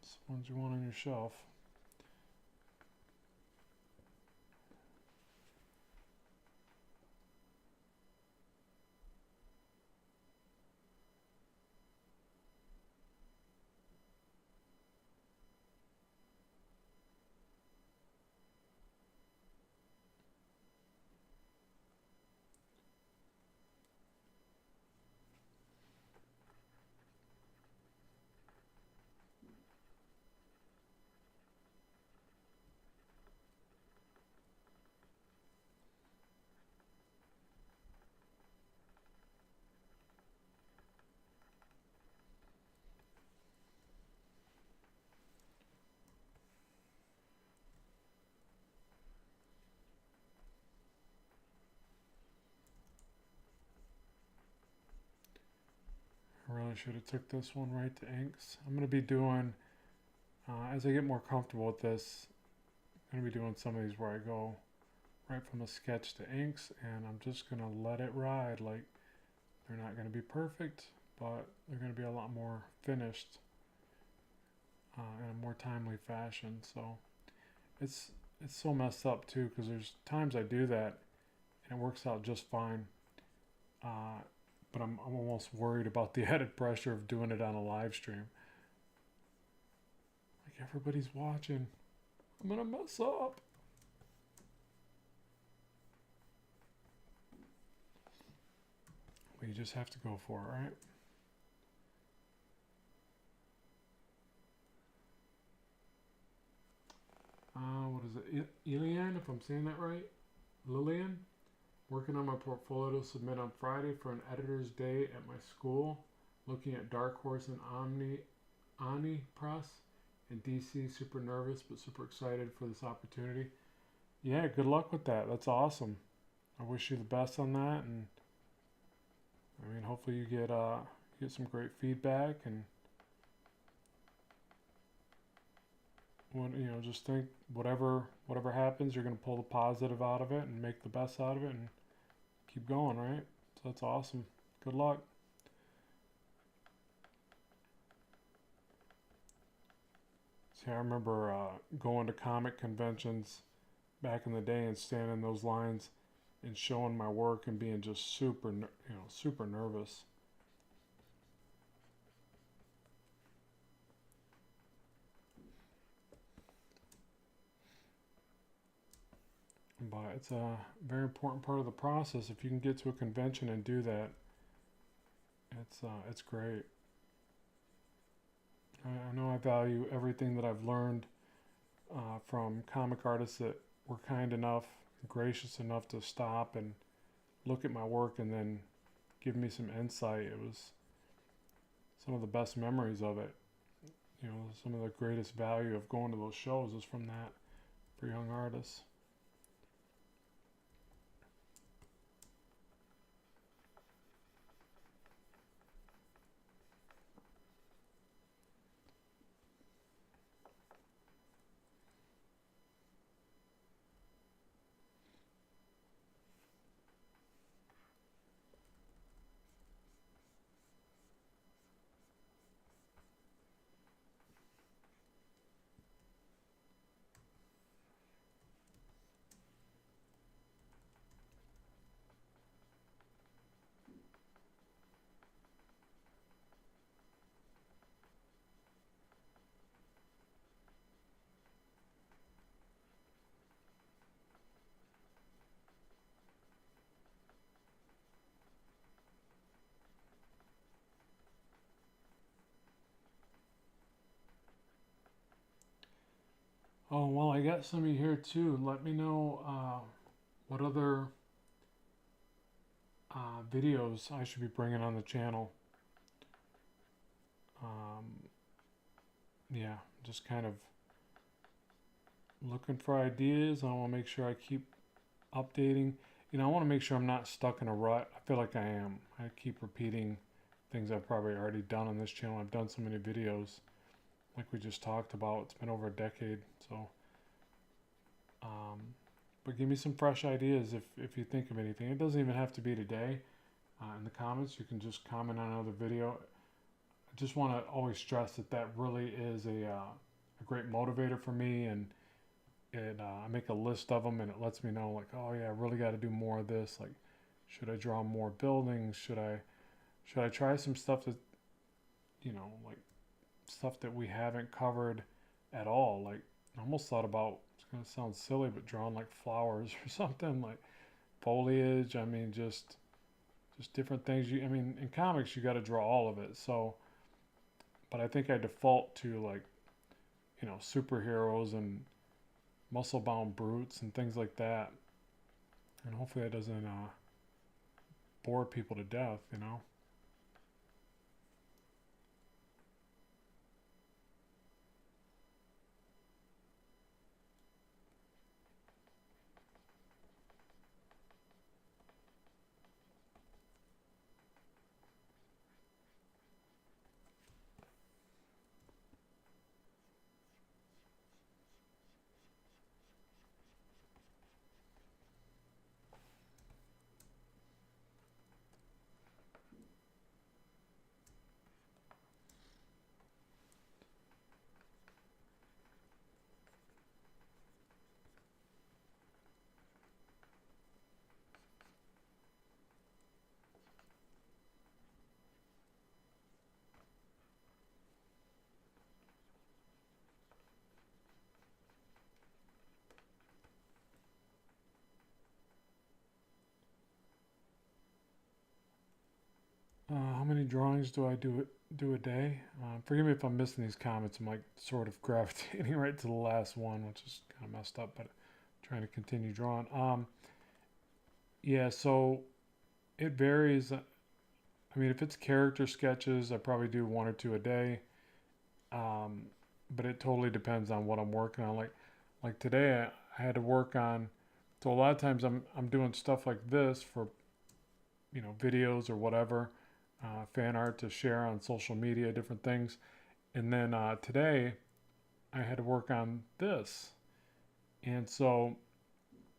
It's the ones you want on your shelf. I really should have took this one right to inks. I'm going to be doing, as I get more comfortable with this, I'm going to be doing some of these where I go right from a sketch to inks, and I'm just going to let it ride. Like, they're not going to be perfect, but they're going to be a lot more finished in a more timely fashion. So it's so messed up too, because there's times I do that and it works out just fine. But I'm almost worried about the added pressure of doing it on a live stream. Like, everybody's watching. I'm gonna mess up. But you just have to go for it, right? What is it? Elian, if I'm saying that right? Lillian? Working on my portfolio to submit on Friday for an editor's day at my school. Looking at Dark Horse and Omni Press in DC. Super nervous but super excited for this opportunity. Yeah, good luck with that. That's awesome. I wish you the best on that, and I mean, hopefully you get some great feedback, and when just think whatever happens, you're gonna pull the positive out of it and make the best out of it and keep going, right? So that's awesome. Good luck. See, I remember going to comic conventions back in the day and standing in those lines and showing my work and being just super nervous. But it's a very important part of the process. If you can get to a convention and do that, it's great. I know I value everything that I've learned from comic artists that were kind enough, gracious enough to stop and look at my work and then give me some insight. It was some of the best memories of it. Some of the greatest value of going to those shows is from that for young artists. Oh, well, I got some of you here too. Let me know what other videos I should be bringing on the channel. Yeah, just kind of looking for ideas. I want to make sure I keep updating. I want to make sure I'm not stuck in a rut. I feel like I am. I keep repeating things I've probably already done on this channel. I've done so many videos, like we just talked about. It's been over a decade, so. But give me some fresh ideas if you think of anything. It doesn't even have to be today. In the comments, you can just comment on another video. I just want to always stress that really is a great motivator for me, and I make a list of them, and it lets me know, like, oh yeah, I really got to do more of this. Like, should I draw more buildings? Should I try some stuff that, like stuff that we haven't covered at all? Like, I almost thought about, it's gonna sound silly, but drawing like flowers or something, like foliage. I mean, just different things. In comics, you got to draw all of it. So, but I think I default to, like, superheroes and muscle-bound brutes and things like that. And hopefully that doesn't bore people to death, How many drawings do I do a day? Forgive me if I'm missing these comments. I'm like sort of gravitating right to the last one, which is kind of messed up, but trying to continue drawing. Yeah, so it varies. I mean, if it's character sketches, I probably do one or two a day. Um, but it totally depends on what I'm working on. Like today, I had to work on. So a lot of times I'm doing stuff like this for videos or whatever, fan art to share on social media, different things. And then today I had to work on this, and so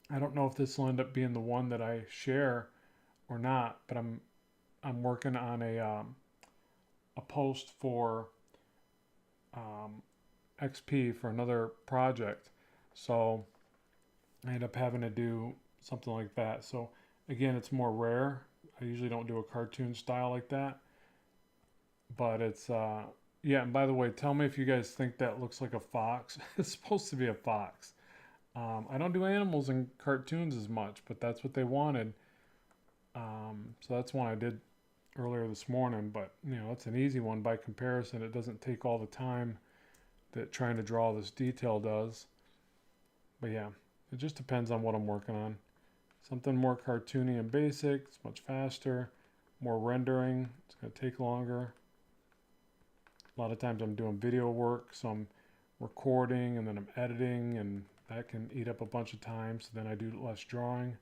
I don't know if this will end up being the one that I share or not. But I'm working on a post for um, XP for another project, so I end up having to do something like that. So again, it's more rare. I usually don't do a cartoon style like that, but it's yeah. And by the way, tell me if you guys think that looks like a fox. It's supposed to be a fox. I don't do animals in cartoons as much, but that's what they wanted. So that's one I did earlier this morning. But it's an easy one by comparison. It doesn't take all the time that trying to draw this detail does. But yeah, it just depends on what I'm working on. Something more cartoony and basic, it's much faster. More rendering, it's going to take longer. A lot of times I'm doing video work, so I'm recording and then I'm editing, and that can eat up a bunch of time, so then I do less drawing.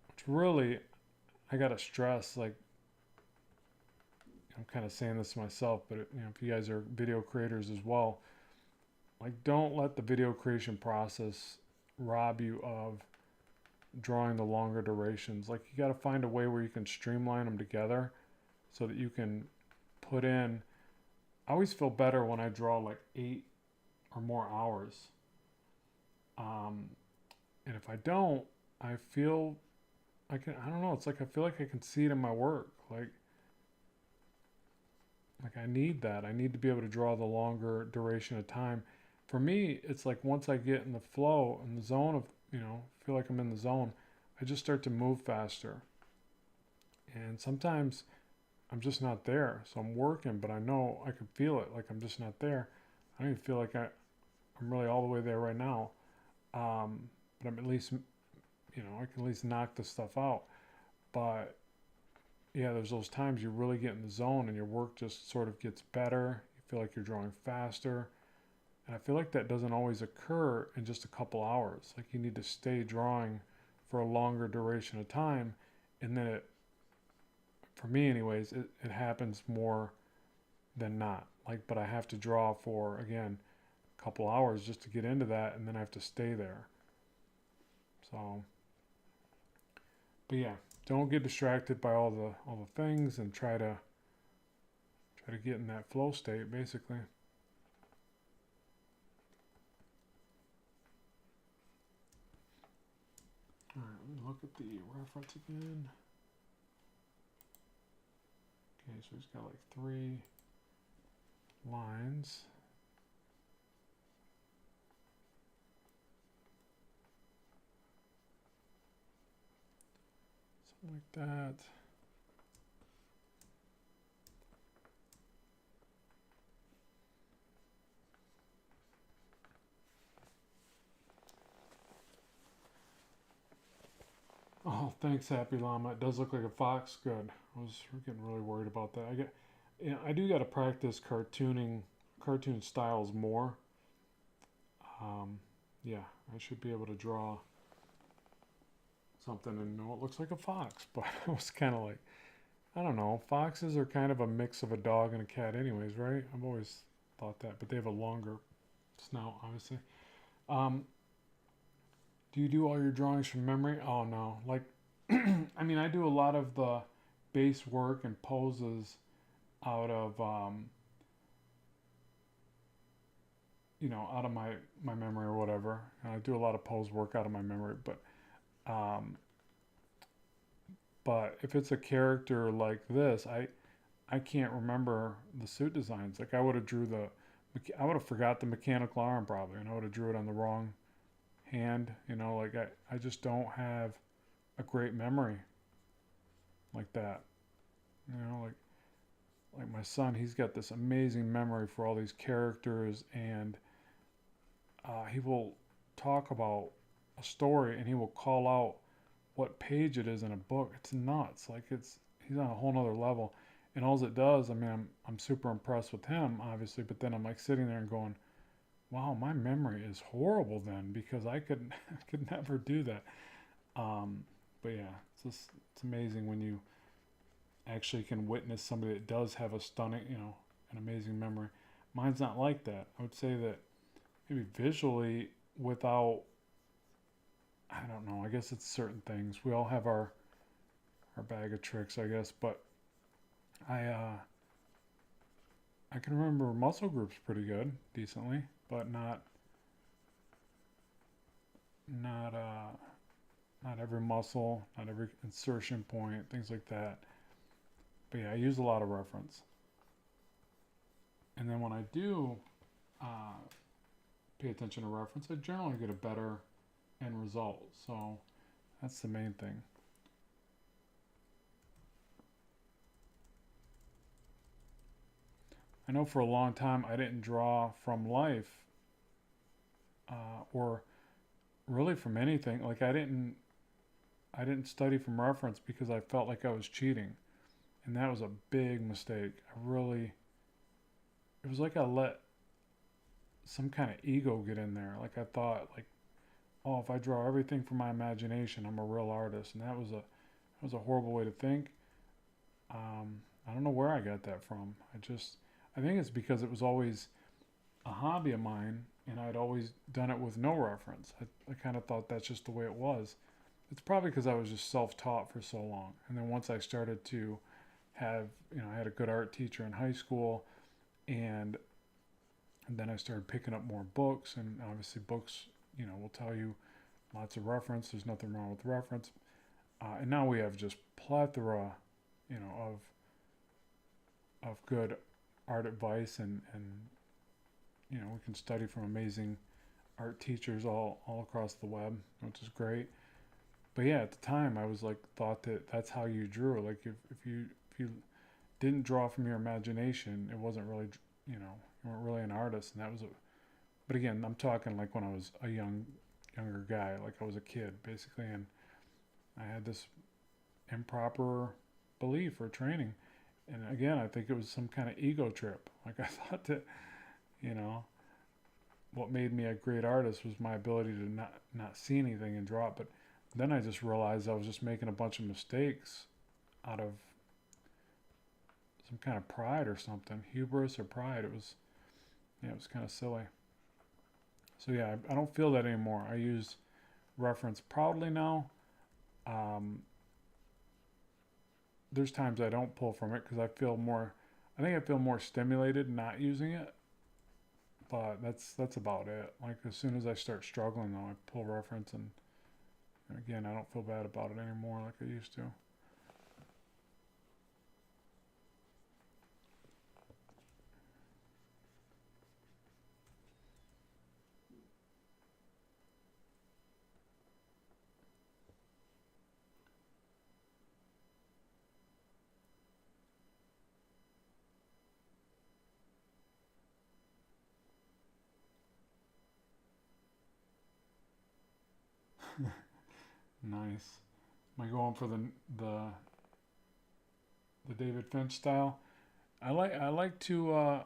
Which really, I got to stress, like, I'm kind of saying this to myself, but if you guys are video creators as well, like, don't let the video creation process rob you of drawing the longer durations. Like, you got to find a way where you can streamline them together so that you can put in. I always feel better when I draw like 8 or more hours. And if I don't, I feel I don't know, it's like I feel like I can see it in my work. Like I need that. I need to be able to draw the longer duration of time. For me, it's like once I get in the flow, in the zone of, feel like I'm in the zone, I just start to move faster. And sometimes I'm just not there. So I'm working, but I know I can feel it. Like I'm just not there. I don't even feel like I'm really all the way there right now. But I'm at least, I can at least knock this stuff out. But yeah, there's those times you really get in the zone and your work just sort of gets better. You feel like you're drawing faster. And I feel like that doesn't always occur in just a couple hours. Like you need to stay drawing for a longer duration of time. And then for me anyways, it happens more than not. But I have to draw for, again, a couple hours just to get into that, and then I have to stay there. So, but yeah, don't get distracted by all the things, and try to get in that flow state, basically. All right, let me look at the reference again. Okay, so he's got like 3 lines. Something like that. Oh, thanks, Happy Llama. It does look like a fox. Good. I was getting really worried about that. I do got to practice cartoon styles more. Yeah, I should be able to draw something and know it looks like a fox. But I was kind of like, I don't know. Foxes are kind of a mix of a dog and a cat, anyways, right? I've always thought that, but they have a longer snout, obviously. Um, do you do all your drawings from memory? Oh no, I mean, I do a lot of the base work and poses out of out of my memory or whatever. And I do a lot of pose work out of my memory, um, but if it's a character like this, I can't remember the suit designs. Like I would have forgot the mechanical arm probably, and I would have drew it on the wrong hand. Like I just don't have a great memory. like that. You know, like my son, he's got this amazing memory for all these characters, and he will talk about a story, and he will call out what page it is in a book. It's nuts. Like he's on a whole nother level. And all it does, I mean, I'm super impressed with him, obviously, but then I'm like sitting there and going, wow, my memory is horrible then because I could I could never do that. Um, but yeah, it's amazing when you actually can witness somebody that does have a stunning, an amazing memory. Mine's not like that. I would say that maybe visually, without, I don't know, I guess it's certain things. We all have our bag of tricks, I guess, but I uh, I can remember muscle groups pretty good, decently, but not not every muscle, not every insertion point, things like that. But yeah, I use a lot of reference. And then when I do uh, pay attention to reference, I generally get a better end result. So that's the main thing. I know for a long time I didn't draw from life or really from anything. Like I didn't study from reference because I felt like I was cheating, and that was a big mistake. It was like I let some kind of ego get in there. Like I thought, like, oh, if I draw everything from my imagination, I'm a real artist, and that was a horrible way to think. I don't know where I got that from. I think it's because it was always a hobby of mine, and I'd always done it with no reference. I kind of thought that's just the way it was. It's probably because I was just self-taught for so long, and then once I started to have, I had a good art teacher in high school, and then I started picking up more books, and obviously books, will tell you lots of reference. There's nothing wrong with reference, and now we have just plethora, of good art advice, and we can study from amazing art teachers all across the web, which is great. But yeah, at the time I was like thought that that's how you drew. Like if you didn't draw from your imagination, it wasn't really, you weren't really an artist, and that was a. But again, I'm talking like when I was a younger guy, like I was a kid basically, and I had this improper belief or training, and again, I think it was some kind of ego trip. Like I thought that, you know, what made me a great artist was my ability to not see anything and draw it. But then I just realized I was just making a bunch of mistakes out of some kind of pride or something, hubris or pride. It was kind of silly. So yeah, I don't feel that anymore. I use reference proudly now. Um, there's times I don't pull from it because I think I feel more stimulated not using it. But that's about it. Like as soon as I start struggling though, I pull reference, and again, I don't feel bad about it anymore like I used to. Nice. Am I going for the the David Finch style? I like to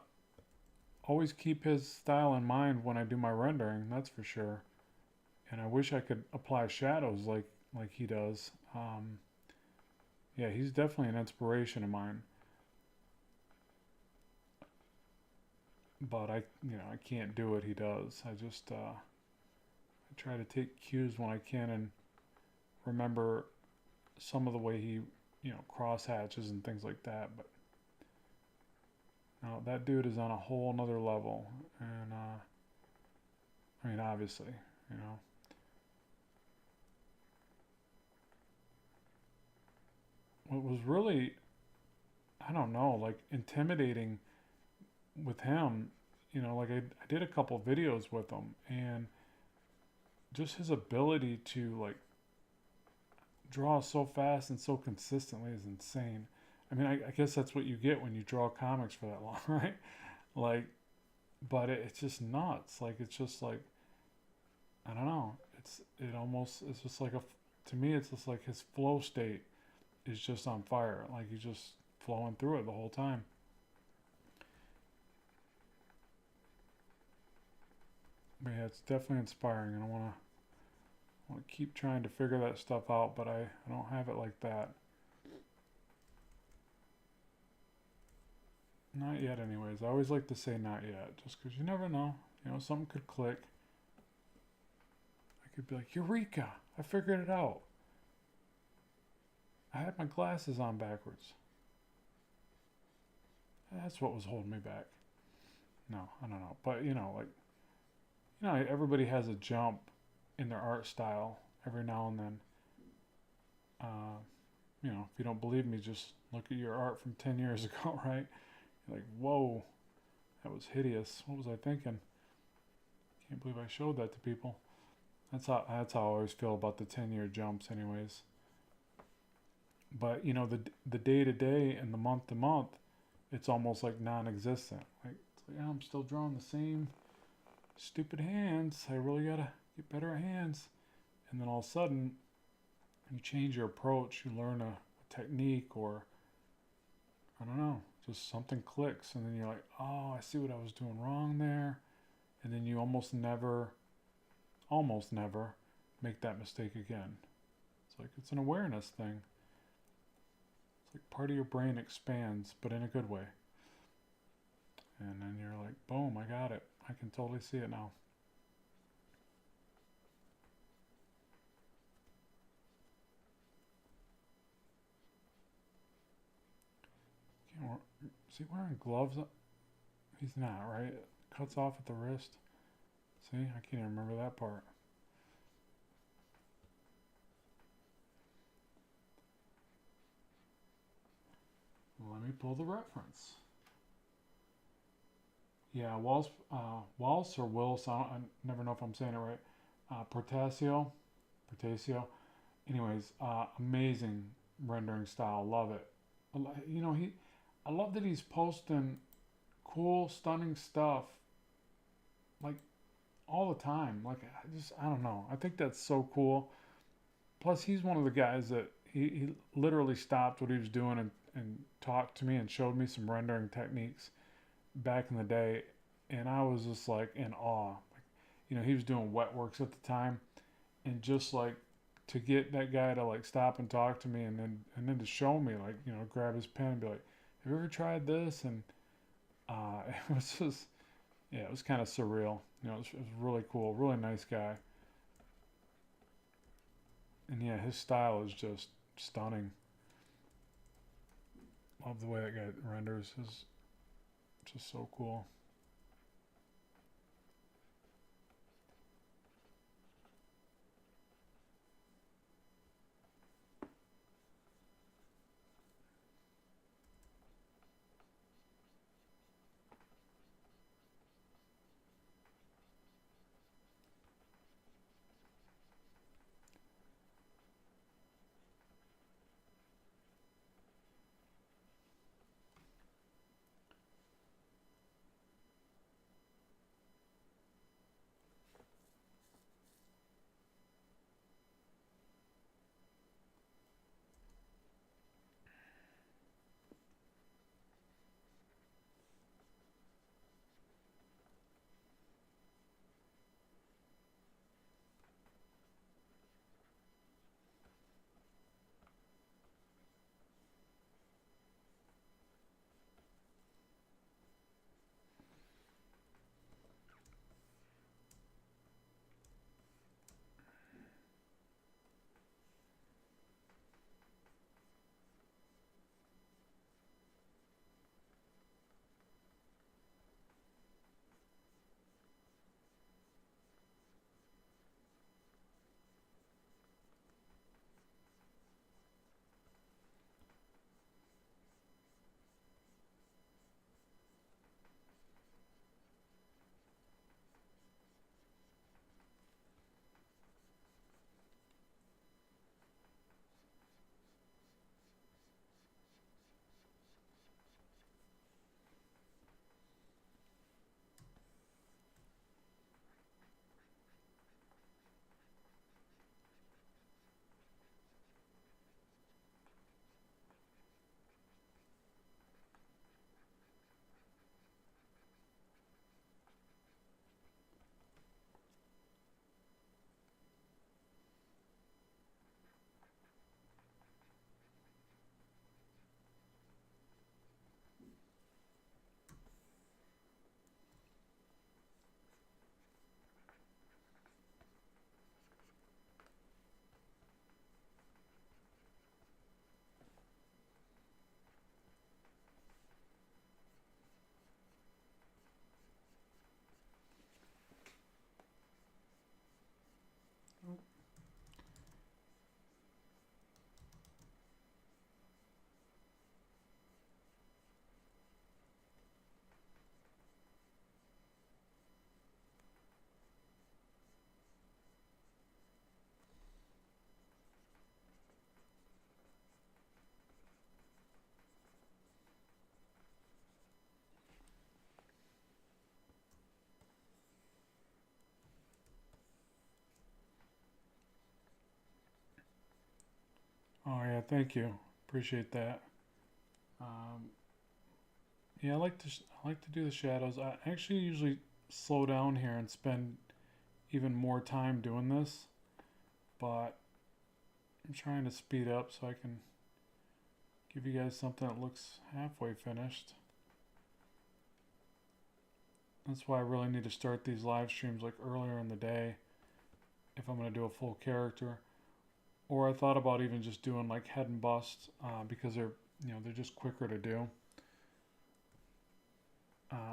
always keep his style in mind when I do my rendering. That's for sure. And I wish I could apply shadows like he does. Yeah, he's definitely an inspiration of mine. But I can't do what he does. I try to take cues when I can and remember some of the way he cross hatches and things like that. But no, that dude is on a whole another level. And I mean, obviously, you know, what was really, I don't know, like intimidating with him, like I did a couple videos with him, and just his ability to like draw so fast and so consistently is insane. I mean, I guess that's what you get when you draw comics for that long, right? Like, but it's just nuts. Like, it's just like, I don't know. It's just like to me, it's just like his flow state is just on fire. Like, he's just flowing through it the whole time. But yeah, it's definitely inspiring, and I want to keep trying to figure that stuff out, but I don't have it like that. Not yet, anyways. I always like to say not yet, just because you never know. You know, something could click. I could be like, Eureka! I figured it out. I had my glasses on backwards. That's what was holding me back. No, I don't know. But, everybody has a jump in their art style every now and then. If you don't believe me, just look at your art from 10 years ago, right? You're like, whoa, that was hideous. What was I thinking? Can't believe I showed that to people. That's how I always feel about the 10-year jumps, anyways. But the day to day and the month to month, it's almost like non-existent. Like, I'm still drawing the same stupid hands. I really gotta get better at hands. And then all of a sudden, you change your approach. You learn a technique, or I don't know, just something clicks, and then you're like, oh, I see what I was doing wrong there. And then you almost never make that mistake again. It's like it's an awareness thing. It's like part of your brain expands, but in a good way. And then you're like, boom, I got it. I can totally see it now. Is he wearing gloves? He's not, right? It cuts off at the wrist. See, I can't even remember that part. Let me pull the reference. Yeah, Waltz or Wills. I never know if I'm saying it right. Portasio. Anyways, amazing rendering style. Love it. I love that he's posting cool, stunning stuff like all the time. Like, I don't know. I think that's so cool. Plus, he's one of the guys that he literally stopped what he was doing and talked to me and showed me some rendering techniques back in the day, and I was just like in awe. Like, he was doing wet works at the time, and just like to get that guy to like stop and talk to me, and then to show me, like, grab his pen and be like, "Have you ever tried this?" And it was just, yeah, it was kind of surreal. It was really cool, really nice guy, and yeah, his style is just stunning. Love the way that guy renders. Is just so cool. Yeah, thank you. Appreciate that. Um, yeah, I like to do the shadows. I actually usually slow down here and spend even more time doing this, but I'm trying to speed up so I can give you guys something that looks halfway finished. That's why I really need to start these live streams like earlier in the day if I'm going to do a full character. Or I thought about even just doing like head and bust because they're just quicker to do.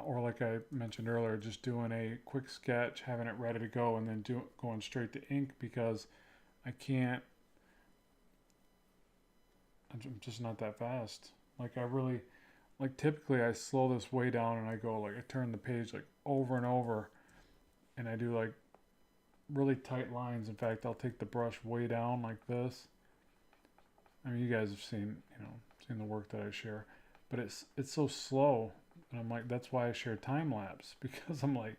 Or like I mentioned earlier, just doing a quick sketch, having it ready to go, and then going straight to ink because I can't. I'm just not that fast. Like I really, like typically I slow this way down and I go like I turn the page like over and over, and I do like really tight lines. In fact, I'll take the brush way down like this. I mean, you guys have seen the work that I share, but it's so slow, and I'm like, that's why I share time lapse because I'm like,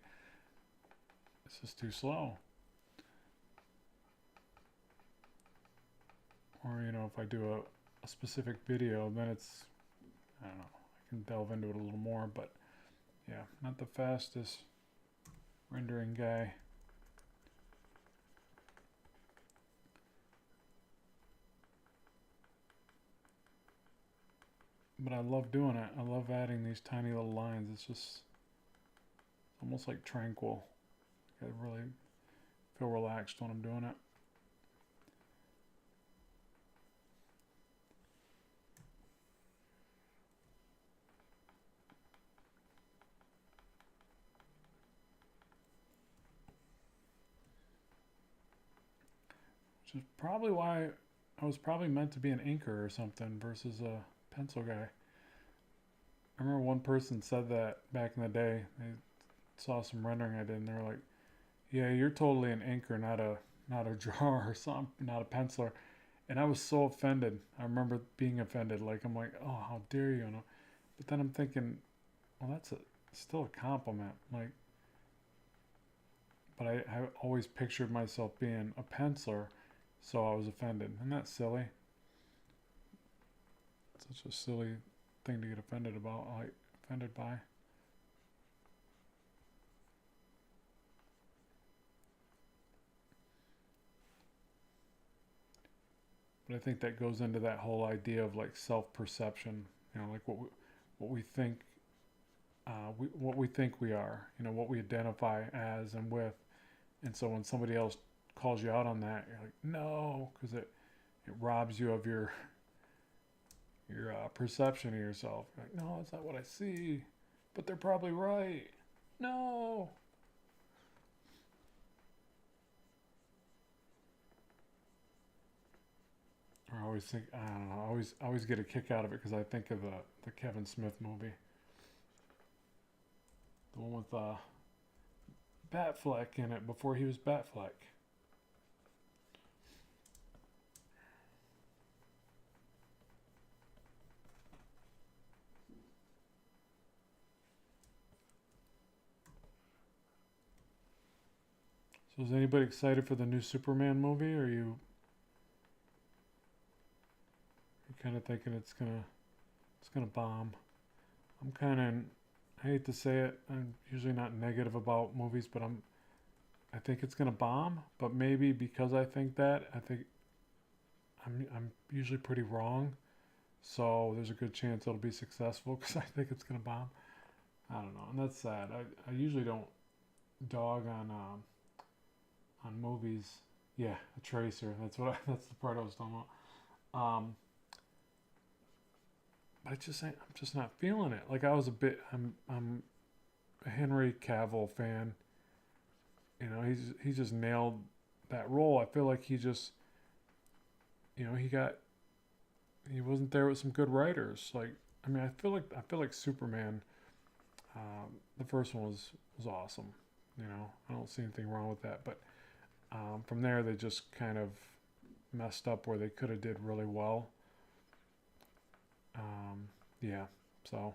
it's just too slow. Or if I do a specific video, then it's I don't know, I can delve into it a little more, but yeah, not the fastest rendering guy. But I love doing it. I love adding these tiny little lines. It's just almost like tranquil. I really feel relaxed when I'm doing it. Which is probably why I was probably meant to be an inker or something versus a pencil guy. I remember one person said that back in the day. They saw some rendering I did, and they were like, "Yeah, you're totally an inker, not a drawer or something, not a penciler." And I was so offended. I remember being offended. Like I'm like, "Oh, how dare you?" But then I'm thinking, well, that's still a compliment. Like, but I always pictured myself being a penciler, so I was offended. Isn't that silly? Such a silly thing to get offended about. Like offended by. But I think that goes into that whole idea of like self-perception. Like what we think, what we think we are. What we identify as and with. And so when somebody else calls you out on that, you're like, no, because it robs you of your perception of yourself. You're like, no, that's not what I see, but they're probably right. No. Or I always think I don't know. I always get a kick out of it because I think of the Kevin Smith movie, the one with Batfleck in it before he was Batfleck. So is anybody excited for the new Superman movie? Or are you kind of thinking it's gonna bomb? I'm kind of I hate to say it. I'm usually not negative about movies, but I think it's gonna bomb. But maybe because I think that, I think I'm usually pretty wrong. So there's a good chance it'll be successful because I think it's gonna bomb. I don't know, and that's sad. I usually don't dog on movies. Yeah, a tracer. That's the part I was talking about. But I'm just not feeling it. Like I was a bit. I'm a Henry Cavill fan. He just nailed that role. I feel like he just he wasn't there with some good writers. Like I mean, I feel like Superman. The first one was awesome. I don't see anything wrong with that. But from there, they just kind of messed up where they could have did really well. Yeah, so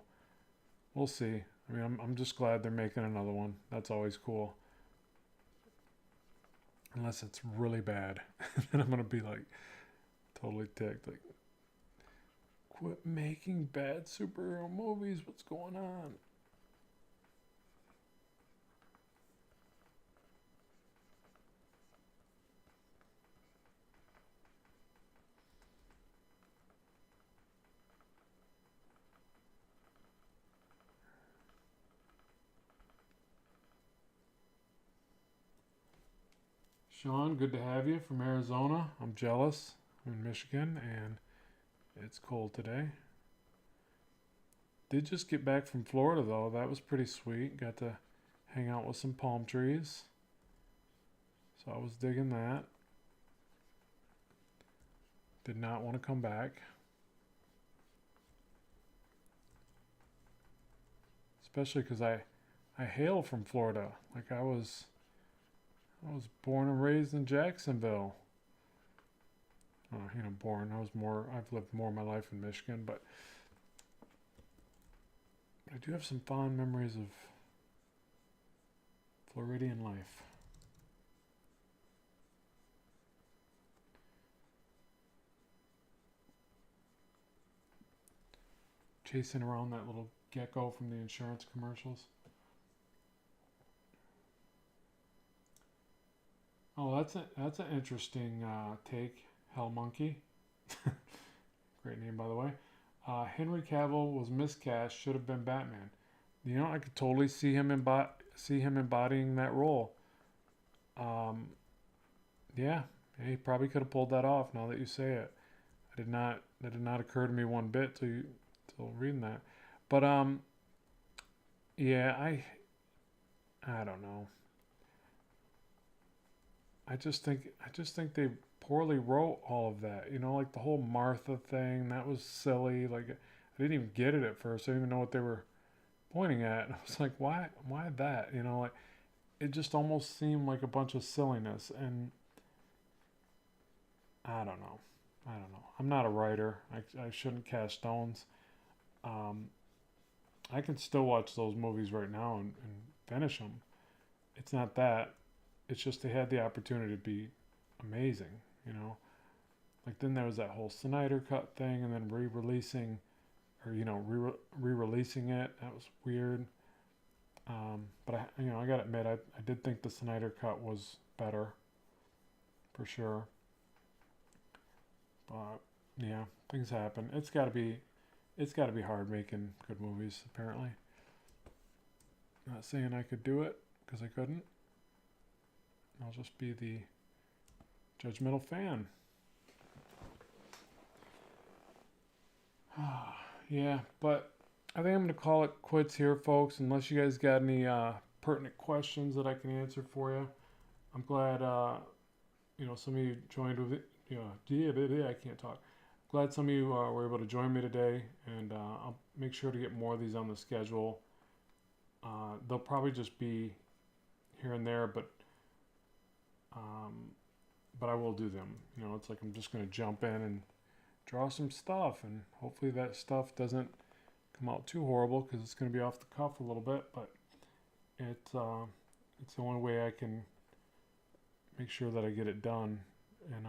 we'll see. I mean, I'm just glad they're making another one. That's always cool. Unless it's really bad, then I'm gonna be like totally ticked. Like, Quit making bad superhero movies. What's going on? Sean, good to have you from Arizona. I'm jealous. I'm in Michigan and it's cold today. Did just get back from Florida though. That was pretty sweet. Got to hang out with some palm trees. So I was digging that. Did not want to come back. Especially because I hail from Florida. Like I was born and raised in Jacksonville. Born. I've lived more of my life in Michigan, but I do have some fond memories of Floridian life. Chasing around that little gecko from the insurance commercials. Oh, that's an interesting take, Hell Monkey. Great name, by the way. Henry Cavill was miscast. Should have been Batman. I could totally see him embodying that role. Yeah, he probably could have pulled that off. Now that you say it, that did not occur to me one bit till reading that. But yeah, I don't know. I just think they poorly wrote all of that. Like the whole Martha thing, that was silly. Like I didn't even get it at first. I didn't even know what they were pointing at. And I was like, why that? Like it just almost seemed like a bunch of silliness. And I don't know. I'm not a writer. I shouldn't cast stones. I can still watch those movies right now and finish them. It's not that. It's just they had the opportunity to be amazing. Like then there was that whole Snyder Cut thing, and then re-releasing it. That was weird. But I gotta admit, I did think the Snyder Cut was better, for sure. But yeah, things happen. It's gotta be hard making good movies. Apparently, not saying I could do it because I couldn't. I'll just be the judgmental fan. Yeah, but I think I'm going to call it quits here, folks, unless you guys got any pertinent questions that I can answer for you. I'm glad, some of you joined with it. Yeah, I can't talk. Glad some of you were able to join me today, and I'll make sure to get more of these on the schedule. They'll probably just be here and there, but I will do them. It's like I'm just going to jump in and draw some stuff, and hopefully that stuff doesn't come out too horrible because it's going to be off the cuff a little bit, but it's the only way I can make sure that I get it done. And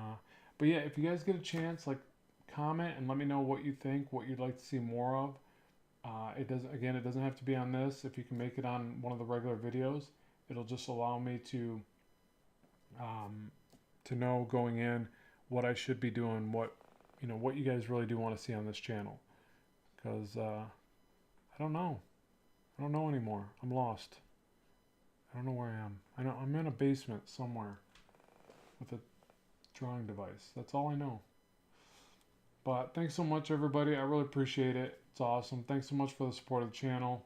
but yeah, if you guys get a chance, like, comment and let me know what you think, what you'd like to see more of. It doesn't have to be on this. If you can make it on one of the regular videos, it'll just allow me to know going in what I should be doing, what you guys really do want to see on this channel. Because I don't know. I don't know anymore. I'm lost. I don't know where I am. I know I'm in a basement somewhere with a drawing device. That's all I know. But thanks so much, everybody. I really appreciate it. It's awesome. Thanks so much for the support of the channel.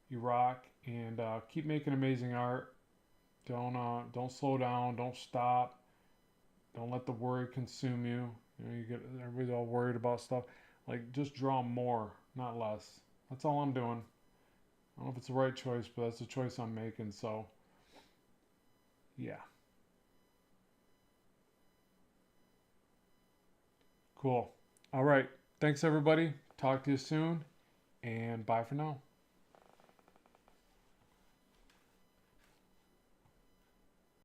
You rock, and keep making amazing art. Don't slow down. Don't stop. Don't let the worry consume you. Everybody's all worried about stuff. Like, just draw more, not less. That's all I'm doing. I don't know if it's the right choice, but that's the choice I'm making. So, yeah. Cool. All right. Thanks, everybody. Talk to you soon, and bye for now.